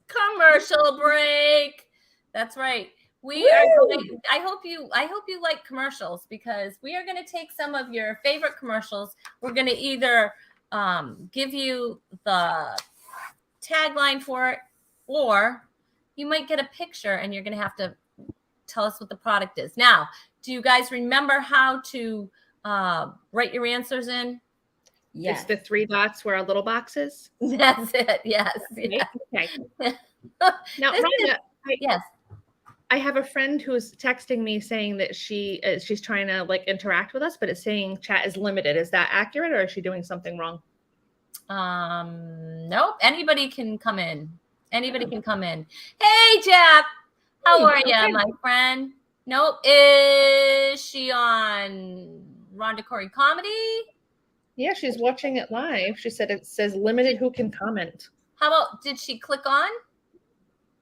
Commercial Break. That's right. I hope you like commercials because we are going to take some of your favorite commercials. We're going to either give you the tagline for it, or you might get a picture and you're going to have to tell us what the product is. Now, do you guys remember how to write your answers in? Yes. It's the 3 dots where our little box is? That's it. Yes. Okay. Now, Rhonda, yes. I have a friend who's texting me saying that she's trying to like interact with us, but it's saying chat is limited. Is that accurate, or is she doing something wrong? Nope. Anybody can come in. Hey, Jack. How are you, my friend? Nope. Is she on Rhonda Corey Comedy? Yeah, she's watching it live. She said it says limited who can comment. How about, did she click on?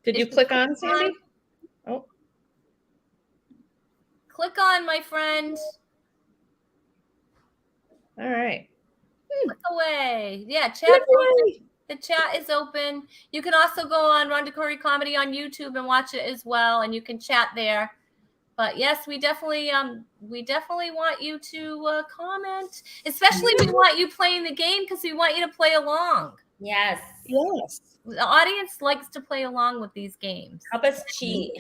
Did you click on, Sandy? Oh. Click on, my friend. All right. Click away. Yeah, chat. The chat is open. You can also go on Rhonda Corey Comedy on YouTube and watch it as well, and you can chat there. But yes, we definitely want you to comment. Especially we want you playing the game because we want you to play along. Yes. The audience likes to play along with these games. Help us cheat.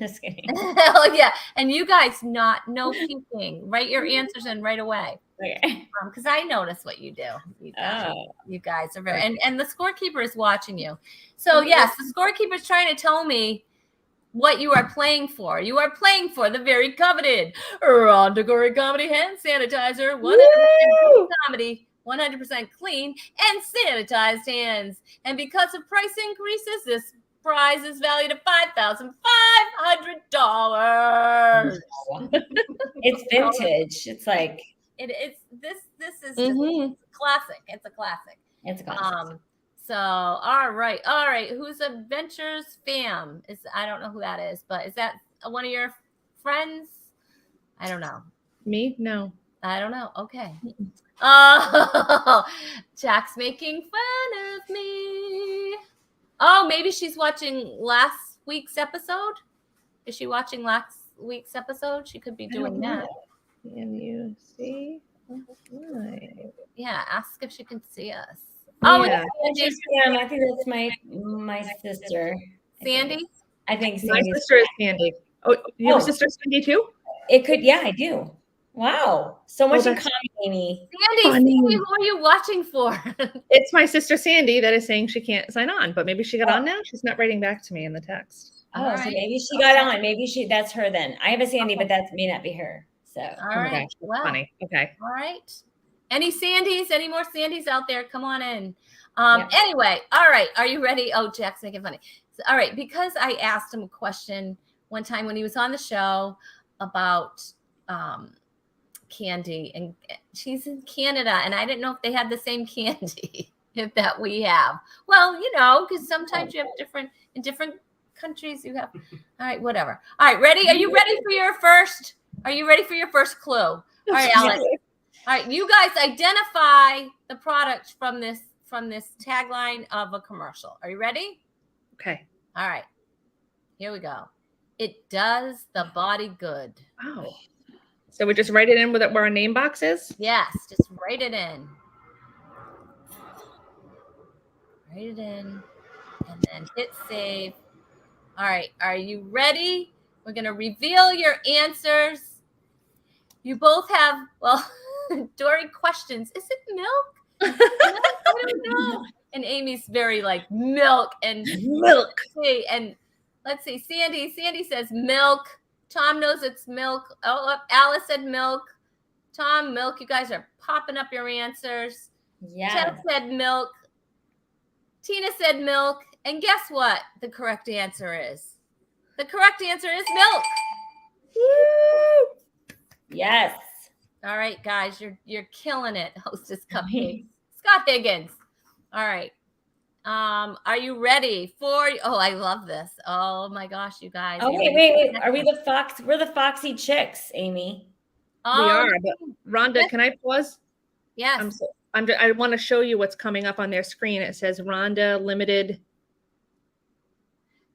Just kidding. Hell yeah. And you guys no peeking. Write your answers in right away. Okay. Because I notice what you do. You guys are very and the scorekeeper is watching you. So yes, the scorekeeper is trying to tell me what you are playing for. You are playing for the very coveted Rhonda Corey Comedy hand sanitizer. 100% comedy, 100% clean and sanitized hands. And because of price increases, this prize is valued at $5,500. It's vintage. It's like this is just classic. It's a classic. So all right. Who's Adventures Fam? I don't know who that is, but is that one of your friends? I don't know. Me? No. I don't know. Okay. Oh, Jack's making fun of me. Oh, maybe she's watching last week's episode. Is she watching last week's episode? She could be doing that. Can you see? Yeah, ask if she can see us. Oh, Yeah. it's Sam. I think that's my sister. Sandy? I think My Sandy's sister is Sandy. Oh, you have a sister Sandy too? It could, yeah, I do. Wow. So much in that's common, Amy. Sandy, who are you watching for? It's my sister Sandy that is saying she can't sign on, but maybe she got on now. She's not writing back to me in the text. Oh, so maybe she got on. Maybe that's her then. I have a Sandy, but that may not be her. So all right. Gosh, funny. Okay. All right. Any Sandys? Any more Sandys out there? Come on in. Yeah. Anyway, all right. Are you ready? Oh, Jack's making funny. So, all right, because I asked him a question one time when he was on the show about candy, and she's in Canada, and I didn't know if they had the same candy that we have. Well, you know, because sometimes you have in different countries you have. All right, whatever. All right, ready? Are you ready for your first? Are you ready for your first clue? All right, Alex. All right, you guys identify the product from this tagline of a commercial. Are you ready? Okay. All right. Here we go. It does the body good. Wow. So we just write it in where our name box is? Yes, just write it in. Write it in and then hit save. All right, are you ready? We're going to reveal your answers. You both have, well, Dory questions. Is it milk? I don't know. And Amy's very like milk and milk. And let's see, Sandy says milk. Tom knows it's milk. Oh, Alice said milk. Tom, milk. You guys are popping up your answers. Yeah. Jeff said milk. Tina said milk. And guess what the correct answer is? The correct answer is milk. Woo! Yes. All right, guys, you're killing it. Hostess Cupcakes. Scott Higgins. All right. Are you ready for? Oh, I love this. Oh my gosh, you guys. Oh wait. Are we the fox? We're the foxy chicks, Amy. We are. But Rhonda, can I pause? Yes. I want to show you what's coming up on their screen. It says Rhonda Limited.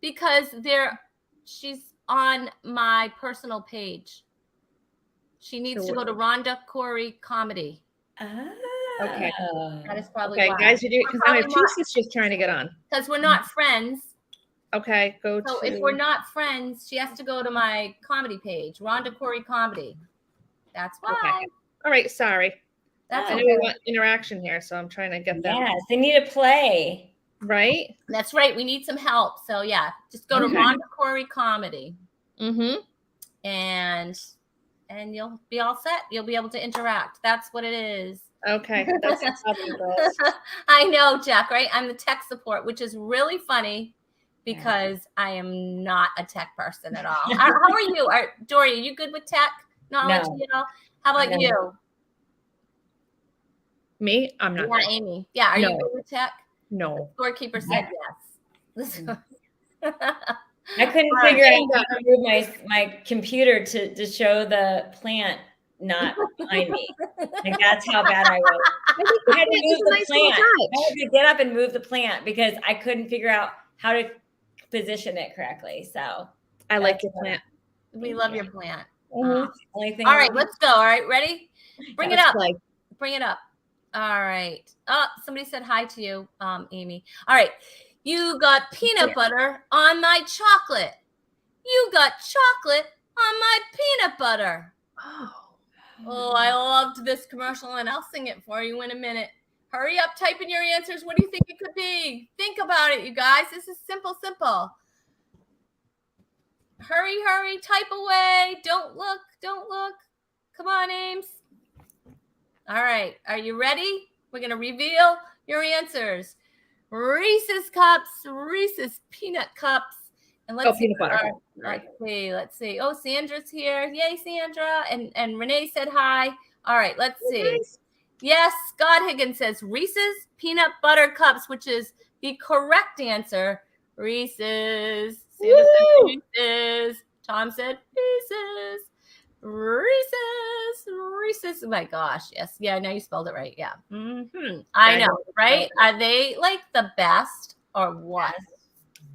Because she's on my personal page. She needs to go to Rhonda Corey Comedy. Okay. That is probably okay, why. guys. You do because I have two sisters trying to get on. Because we're not friends. Okay, So if we're not friends, she has to go to my comedy page, Rhonda Corey Comedy. That's why. Okay. All right. Sorry. That's I know we want interaction here, so I'm trying to get them. Yes, they need to play. Right. That's right. We need some help. So yeah, just go to Rhonda Corey Comedy. Mm-hmm. And you'll be all set. You'll be able to interact. That's what it is. Okay. That's I know, Jack, right? I'm the tech support, which is really funny because I am not a tech person at all. How are you? Dory, are you good with tech knowledge? No. You know? How about you? Me? I'm not. Yeah, Amy. Yeah, are you good with tech? No. The scorekeeper said yes. I couldn't figure out how to move my computer to show the plant not behind me. Like that's how bad I was. I had to move the plant. I had to get up and move the plant because I couldn't figure out how to position it correctly. So I like your plant. We love your plant. All right, let's go. All right, ready? Bring it up. Bring it up. All right. Oh, somebody said hi to you, Amy. All right. You got peanut butter on my chocolate. You got chocolate on my peanut butter. Oh, I loved this commercial, and I'll sing it for you in a minute. Hurry up, type in your answers. What do you think it could be? Think about it, you guys. This is simple. Hurry, type away. Don't look. Come on, Ames. All right. Are you ready? We're going to reveal your answers. Reese's Cups, Reese's Peanut Cups. And let's peanut butter. Let's see. Oh, Sandra's here. Yay, Sandra. And Renee said hi. All right, let's see. Nice. Yes, Scott Higgins says Reese's Peanut Butter Cups, which is the correct answer. Reese's. Sandra said Reese's. Tom said Reese's. Reese's. Oh my gosh. Yes. Yeah, now you spelled it right. Yeah. Mm-hmm. I know, right? Are they like the best or what?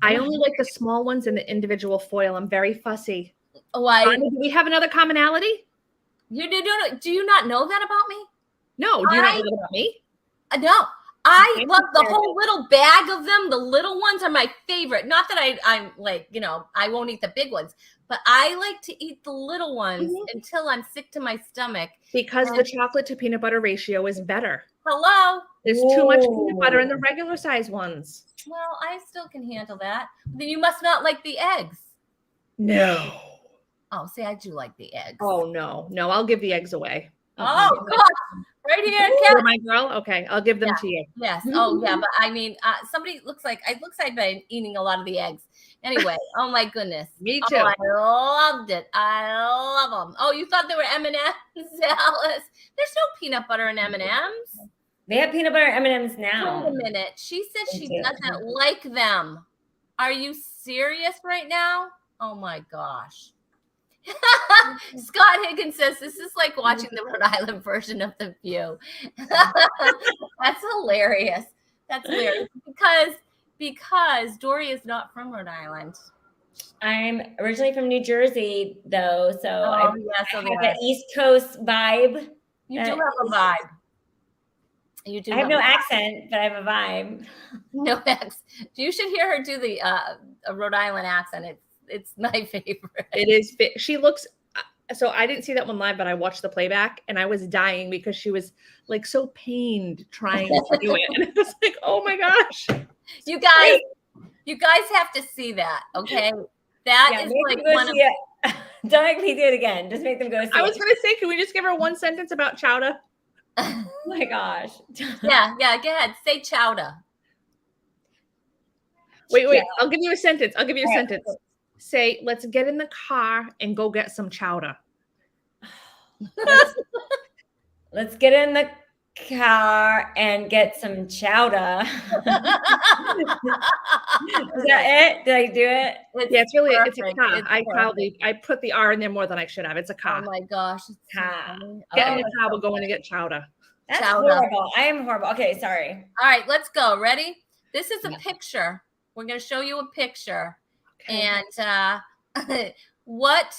I only like the small ones in the individual foil. I'm very fussy. Why? Do we have another commonality? Do you not know that about me? No, do you not know that about me? No. I Okay. love the whole little bag of them. The little ones are my favorite. Not that I'm like, I won't eat the big ones, but I like to eat the little ones until I'm sick to my stomach. Because the chocolate to peanut butter ratio is better. Hello. There's too much peanut butter in the regular size ones. Well, I still can handle that. Then you must not like the eggs. No. Oh, see, I do like the eggs. Oh, no, I'll give the eggs away. Oh, God. Right here, You're my girl? Okay, I'll give them to you. Yes. Oh, yeah. But I mean, somebody looks like I've been eating a lot of the eggs. Anyway, oh my goodness. Me too. Oh, I loved it. I love them. Oh, you thought they were M&Ms, Alice? There's no peanut butter in M&Ms. They have peanut butter M&Ms now. Wait a minute. She said she doesn't like them. Are you serious right now? Oh my gosh. Scott Higgins says this is like watching the Rhode Island version of The View. That's hilarious. That's hilarious because Dory is not from Rhode Island. I'm originally from New Jersey, though, so I have that East Coast vibe. You do have a vibe. You do. I have no accent, but I have a vibe. No accent. You should hear her do the Rhode Island accent. It's my favorite. It is. She looks. So I didn't see that one live, but I watched the playback and I was dying because she was like so pained trying to do it. And I was like, oh my gosh. You guys have to see that. Okay. That is like one of don't make me do it again. Just make them go see I was going to say, can we just give her one sentence about chowder? Oh my gosh. Yeah. Go ahead. Say chowder. Wait. I'll give you a sentence. Say, let's get in the car and go get some chowder. Let's get in the car and get some chowder. Is that it? Did I do it? It's really perfect. It's a car. I put the R in there more than I should have. It's a car. Oh my gosh. Car. Get in the car. We're going to get chowder. That's horrible. I am horrible. Okay, sorry. All right, let's go. Ready? This is a picture. We're going to show you a picture. Okay. And what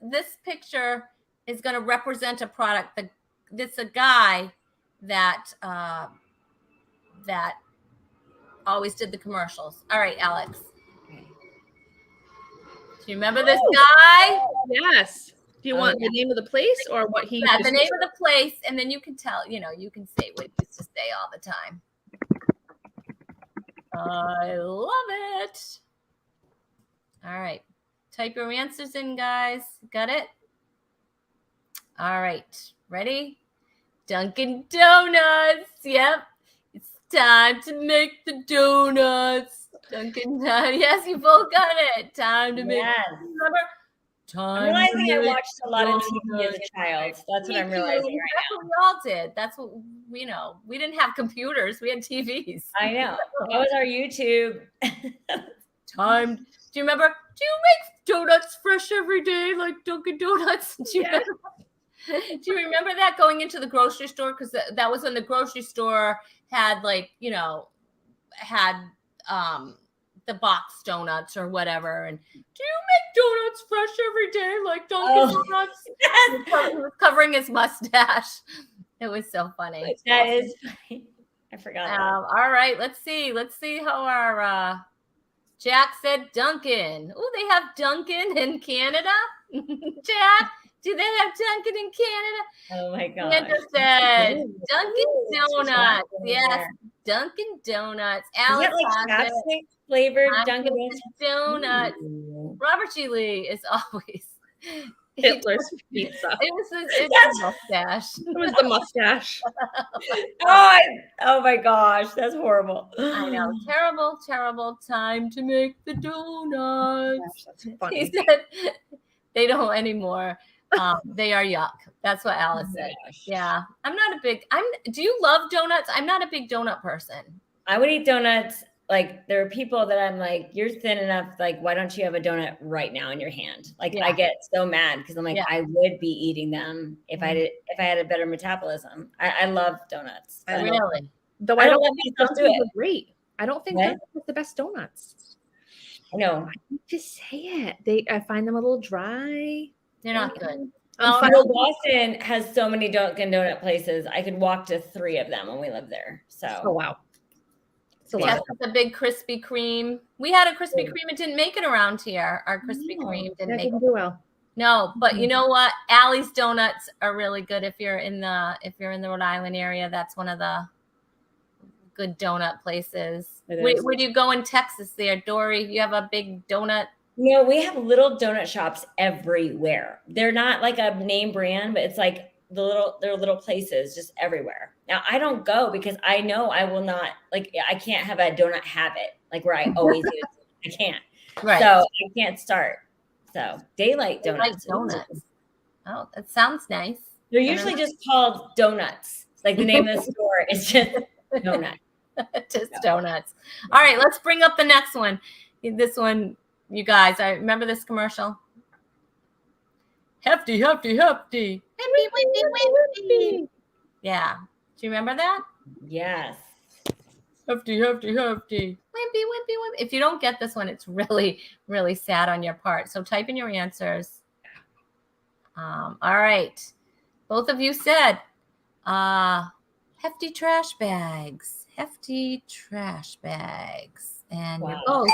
this picture is going to represent a product. It's a guy that always did the commercials. All right, Alex. Do you remember this guy? Yes. Do you want the name of the place or what he? Yeah, the name of the place, and then you can tell. You can say what he used to say all the time. I love it. All right. Type your answers in, guys. Got it? All right. Ready? Dunkin' Donuts. Yep. It's time to make the donuts. Dunkin' Donuts. Yes, you both got it. Time to make remember? I'm realizing I watched a lot of TV as a child. That's what I'm realizing right now. We all did. That's what we know. We didn't have computers. We had TVs. I know. That was our YouTube. Do you remember? Do you make donuts fresh every day like Dunkin' Donuts? Do you remember that going into the grocery store? Because that was when the grocery store had the box donuts or whatever. And do you make donuts fresh every day like Dunkin' Donuts? He was covering his mustache. It was so funny. That is funny. I forgot that. All right, let's see how our Jack said Dunkin'. Oh, they have Dunkin' in Canada? Jack, do they have Dunkin' in Canada? Oh my God. Sandra said Dunkin' Donuts. Yes, Dunkin' Donuts. Alex, is it like chapstick flavored Dunkin' Donuts? Robert G. Lee is always Hitler's pizza. It was the mustache. It was the mustache. Oh my gosh, that's horrible. I know. Terrible, terrible time to make the donuts. Gosh, that's funny. He said they don't anymore. They are yuck. That's what Alice said. Yeah. Do you love donuts? I'm not a big donut person. I would eat donuts. Like there are people that I'm like, you're thin enough. Like, why don't you have a donut right now in your hand? Like I get so mad because I'm like, I would be eating them if I had a better metabolism. I love donuts. Really? Though I don't think donuts are great. I don't think donuts are the best donuts. I know. I hate to say it. I find them a little dry. They're not good. Oh, You know, Boston has so many Dunkin' Donut places. I could walk to 3 of them when we lived there. Oh So wow. It's a lot. Tess with the big Krispy Kreme. We had a Krispy Kreme. It didn't make it around here. Our Krispy No. Kreme didn't That make it. didn't do well. No, but you know what? Allie's Donuts are really good if you're in the Rhode Island area. That's one of the good donut places. It Where, is. where do you go in Texas there, Dory? You have a big donut. You know, we have little donut shops everywhere. They're not like a name brand, but it's like they're little places just everywhere. Now I don't go because I know I will not, like, I can't have a donut habit like where I always do. I can't. Right. So I can't start. So Daylight Donuts. Donuts. Oh, that sounds nice. They're usually just called donuts. Like the name of the store is just donut. Just donuts. All right, let's bring up the next one. This one, you guys, I remember this commercial. Hefty, hefty, hefty. Wimpy, wimpy, wimpy. Yeah. Do you remember that? Yes. Hefty, hefty, hefty. Wimpy, wimpy, wimpy. If you don't get this one, it's really, really sad on your part. So type in your answers. All right. Both of you said hefty trash bags. Hefty trash bags. And you're both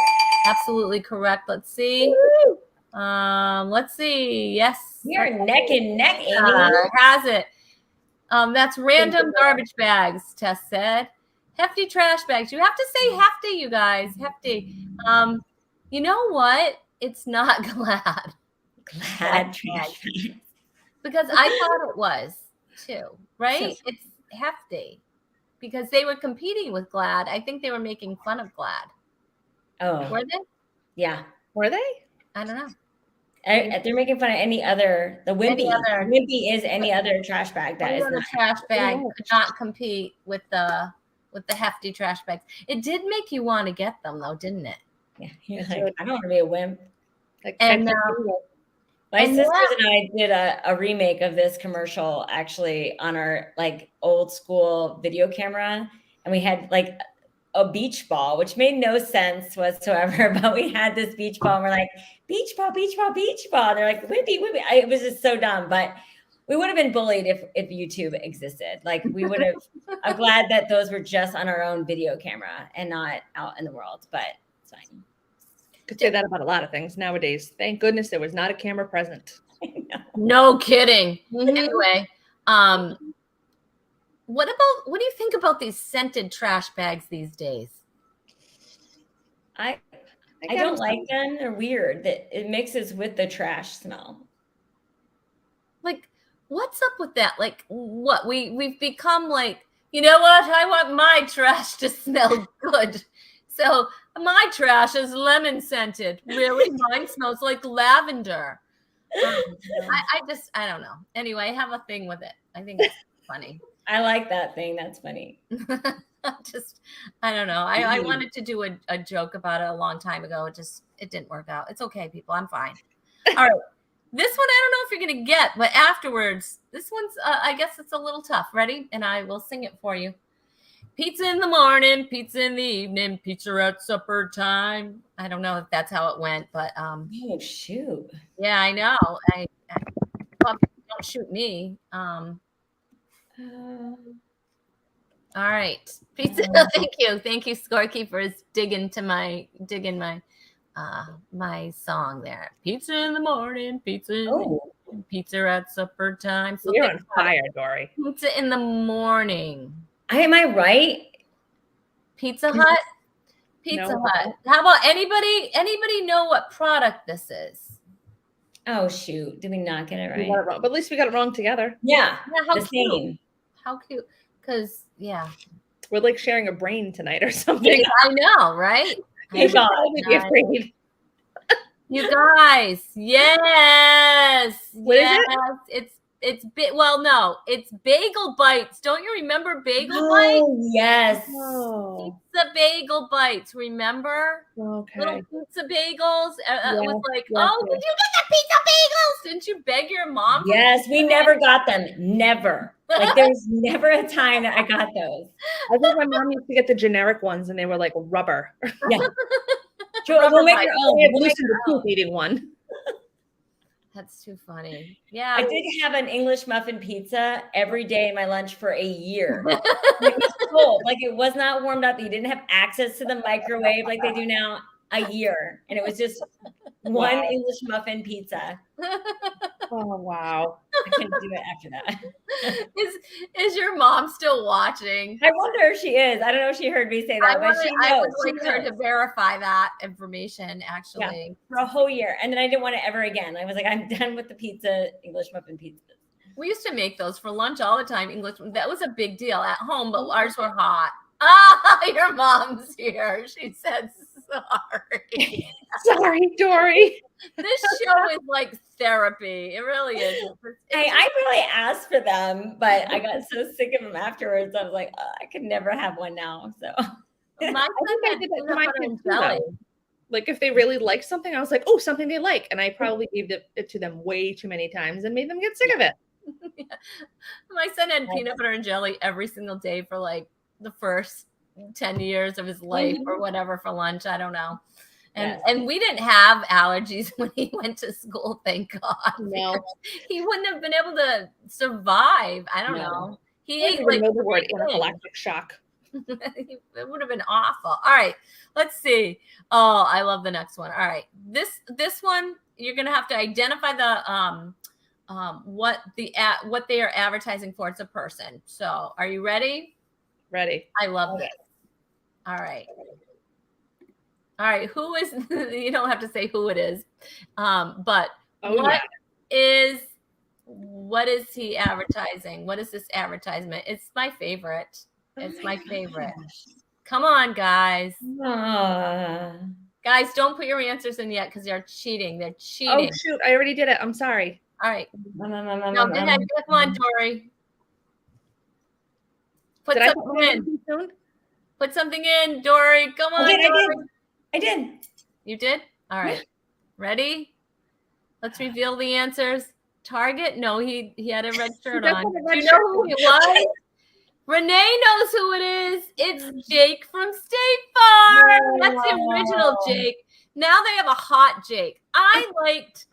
absolutely correct. Let's see. Let's see. Yes. You're neck and neck, Amy. Has it. That's random garbage bags, Tess said. Hefty trash bags. You have to say hefty, you guys. Hefty. You know what? It's not Glad. Glad trash bags. Because I thought it was too, right? It's hefty. Because they were competing with Glad. I think they were making fun of Glad. Oh. Were they? Yeah. Were they? I don't know. They're making fun of any other. The Wimpy. Wimpy is any other trash bag that is not. Trash bag could not compete with the hefty trash bags. It did make you want to get them though, didn't it? Yeah. You're like, I don't want to be a wimp. Like, And my sisters and I did a remake of this commercial actually on our like old school video camera, and we had like a beach ball, which made no sense whatsoever. But we had this beach ball, and we're like, beach ball, beach ball, beach ball. And they're like, wimpy, wimpy. It was just so dumb. But we would have been bullied if YouTube existed. Like we would have. I'm glad that those were just on our own video camera and not out in the world. But it's fine. Could say that about a lot of things nowadays. Thank goodness there was not a camera present. No kidding. Anyway, what do you think about these scented trash bags these days? I don't like them. They're weird. That it mixes with the trash smell. Like, what's up with that? Like, what we've become like, you know what? I want my trash to smell good. So my trash is lemon scented. Really? Mine smells like lavender. I don't know. Anyway, I have a thing with it. I think it's funny. I like that thing. That's funny. I don't know. I wanted to do a joke about it a long time ago. It didn't work out. It's okay, people. I'm fine. All right. This one, I don't know if you're going to get, but afterwards, this one's, I guess it's a little tough. Ready? And I will sing it for you. Pizza in the morning, pizza in the evening, pizza at supper time. I don't know if that's how it went, but oh shoot. Yeah, I know. Don't shoot me. All right. Pizza. Thank you, scorekeepers, digging my my song there. Pizza in the morning, pizza at supper time. So you're on fire, Dory. Pizza in the morning. Am I right? Pizza Hut? Pizza Hut. How about anybody know what product this is? Oh shoot. Did we not get it right? We got it wrong, but at least we got it wrong together. Yeah. How the cute. same. How cute. Because we're like sharing a brain tonight or something. I know, right? You should probably be afraid. You guys, yes. What is it? It's Bagel Bites. Don't you remember Bagel Bites? Oh, yes. Oh. Pizza Bagel Bites. Remember? Okay. Little pizza bagels. It was like, did you get the pizza bagels? Didn't you beg your mom? Yes, we never got them. Never. Like there was never a time that I got those. I think my mom used to get the generic ones, and they were like rubber. Yeah. We'll make your own. We'll listen to poop eating one. That's too funny. Yeah. I did have an English muffin pizza every day in my lunch for a year. It was cold. Like it was not warmed up. You didn't have access to the microwave like they do now. A year. And it was just one English muffin pizza. Oh, wow. I couldn't do it after that. Is your mom still watching? I wonder if she is. I don't know if she heard me say that, but she knows. I would She like her to knows. verify that information, actually. For a whole year. And then I didn't want it ever again. I was like, I'm done with the pizza, English muffin pizza. We used to make those for lunch all the time. English, that was a big deal at home, but ours were hot. Ah, your mom's here. She said sorry. Sorry, Dory. This show is like therapy. It really is. I really asked for them, but I got so sick of them afterwards. I was like, oh, I could never have one now. So My I think I did that to my kids too, though. Like if they really liked something, I was like, oh, something they like. And I probably gave it to them way too many times and made them get sick of it. Yeah. My son had peanut butter and jelly every single day for like the first 10 years of his life or whatever for lunch. I don't know. And we didn't have allergies when he went to school, thank God. No. He wouldn't have been able to survive. I don't know. He ate like the word anaphylactic shock. It would have been awful. All right, let's see. Oh, I love the next one. All right, this one you're gonna have to identify the what they are advertising for. It's a person. So, are you ready? Ready. I love this. All right. All right. Who is? You don't have to say who it is, but what is he advertising? What is this advertisement? It's my favorite. It's my favorite. Come on, guys. Guys, don't put your answers in yet because they're cheating. They're cheating. Oh, shoot. I already did it. I'm sorry. All right. No, go ahead. Come on, Dory. Put something in. Put something in, Dory. Come on, Dory. I did. You did? All right. Ready? Let's reveal the answers. Target? No, he had a red shirt on. Do you know who it was? Renee knows who it is. It's Jake from State Farm. That's the original Jake. Now they have a hot Jake. I liked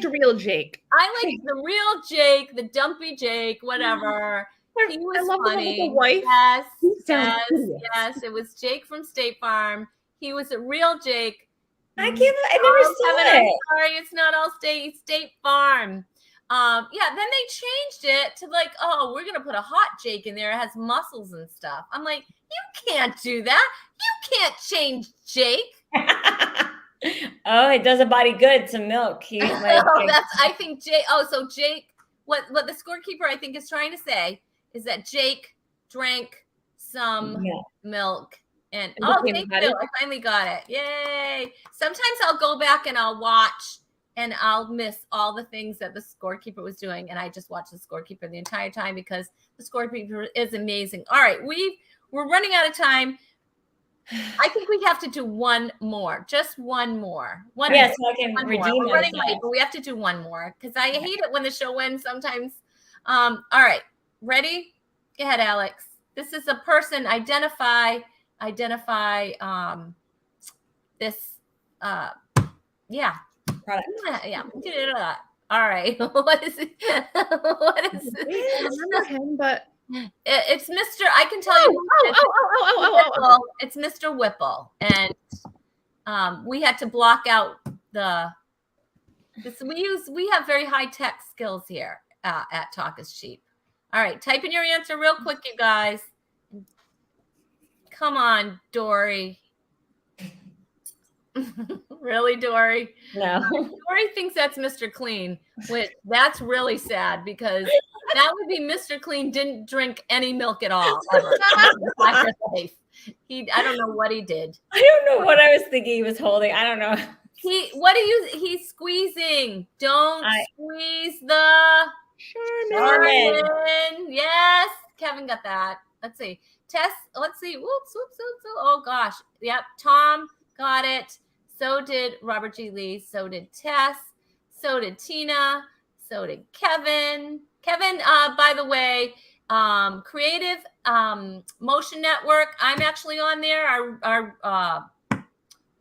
real Jake. I liked the real Jake, the dumpy Jake, whatever. He was funny. Wife. Yes. It was Jake from State Farm. He was a real Jake. I never saw it. I'm sorry, it's not all State Farm. Then they changed it to like, oh, we're gonna put a hot Jake in there. It has muscles and stuff. I'm like, you can't do that. You can't change Jake. Oh, it does a body good to milk. I think Jake. Oh, so Jake. What the scorekeeper I think is trying to say is that Jake drank some milk. And thank you. I finally got it. Yay. Sometimes I'll go back and I'll watch and I'll miss all the things that the scorekeeper was doing. And I just watch the scorekeeper the entire time because the scorekeeper is amazing. All right. We're running out of time. I think we have to do one more. Just one more. So I can redeem We're running late, but we have to do one more because I hate it when the show ends sometimes. All right. Ready? Go ahead, Alex. This is a person. Identify this product. Yeah. All right. What is it? What is it? I remember him, but it's Mr. I can tell you. It's Mr. Whipple, and we had to block out we have very high tech skills here at Talk is Cheap. All right, type in your answer real quick, you guys. Come on, Dory. Really, Dory? No. Dory thinks that's Mr. Clean, which that's really sad because that would be Mr. Clean didn't drink any milk at all ever in his life. I don't know what he did. I don't know what I was thinking he was holding. I don't know. He's squeezing. Don't squeeze the Charmin. Yes, Kevin got that. Let's see. Tess, let's see. Whoops. Oh gosh. Yep. Tom got it. So did Robert G. Lee. So did Tess. So did Tina. So did Kevin. Kevin, by the way, Creative Motion Network. I'm actually on there. Our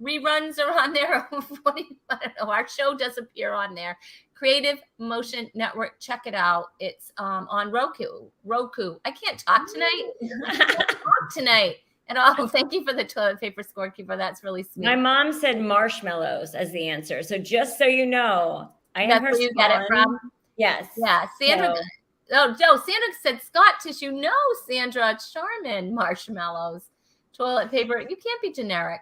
reruns are on there. I don't know. Our show does appear on there. Creative Motion Network. Check it out. It's on Roku. I can't talk tonight. And thank you for the toilet paper scorekeeper. That's really sweet. My mom said marshmallows as the answer. So just so you know, I am That's her where you get it from. Yes. Yeah. Sandra. Oh, Joe. Sandra said Scott tissue. No, Sandra. Charmin marshmallows. Toilet paper. You can't be generic.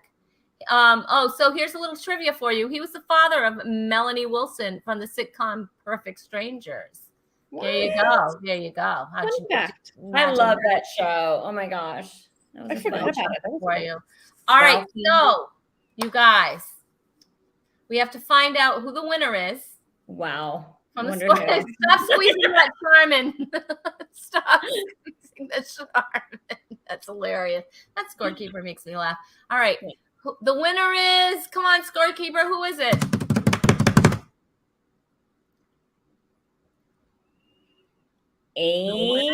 So here's a little trivia for you. He was the father of Melanie Wilson from the sitcom Perfect Strangers. What? There you go. I love that show. Oh my gosh. I forgot about it for you. All right, so you guys, we have to find out who the winner is. Wow. From the score. Stop squeezing that Charmin. Stop squeezing that Charmin. That's hilarious. That scorekeeper makes me laugh. All right. The winner is, come on, scorekeeper, who is it? Amy.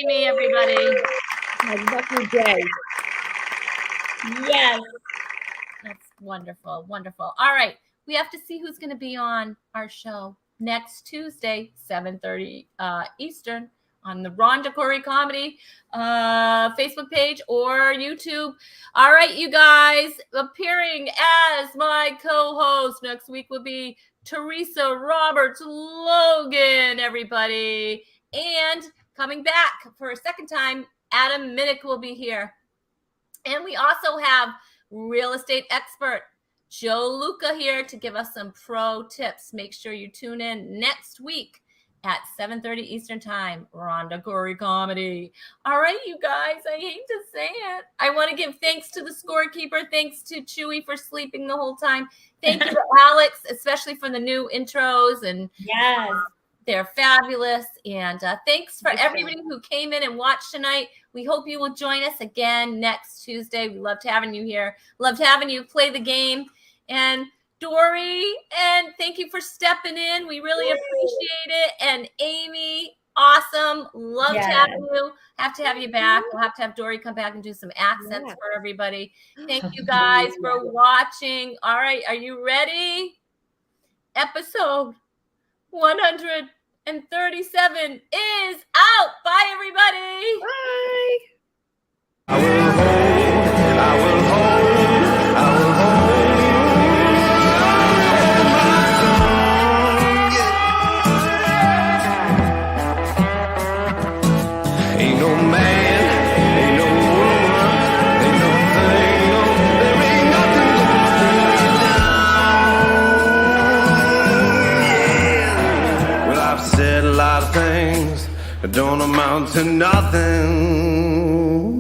Amy, everybody. Lucky day. Yes. That's wonderful. Wonderful. All right. We have to see who's going to be on our show next Tuesday, 7:30 Eastern on the Rhonda Corey Comedy Facebook page or YouTube. All right, you guys, appearing as my co-host next week will be Teresa Roberts Logan, everybody. And coming back for a second time, Adam Minnick will be here. And we also have real estate expert Joe Luca here to give us some pro tips. Make sure you tune in next week at 7:30 Eastern Time, Rhonda Corey Comedy. All right, you guys, I hate to say it. I want to give thanks to the scorekeeper. Thanks to Chewy for sleeping the whole time. Thank you to Alex, especially for the new intros. And yes, they're fabulous. And thanks for everybody who came in and watched tonight. We hope you will join us again next Tuesday. We loved having you here. Loved having you play the game. And Dory, and thank you for stepping in. We really appreciate it. And Amy, awesome. Loved having you. Have to have you back. We'll have to have Dory come back and do some accents for everybody. Thank you guys for watching. All right, are you ready? Episode 137 is out. Bye, everybody. Bye. I will hold Ain't no man, ain't no woman, ain't no thing, no, there ain't nothing left. Well, I've said a lot of things that don't amount to nothing.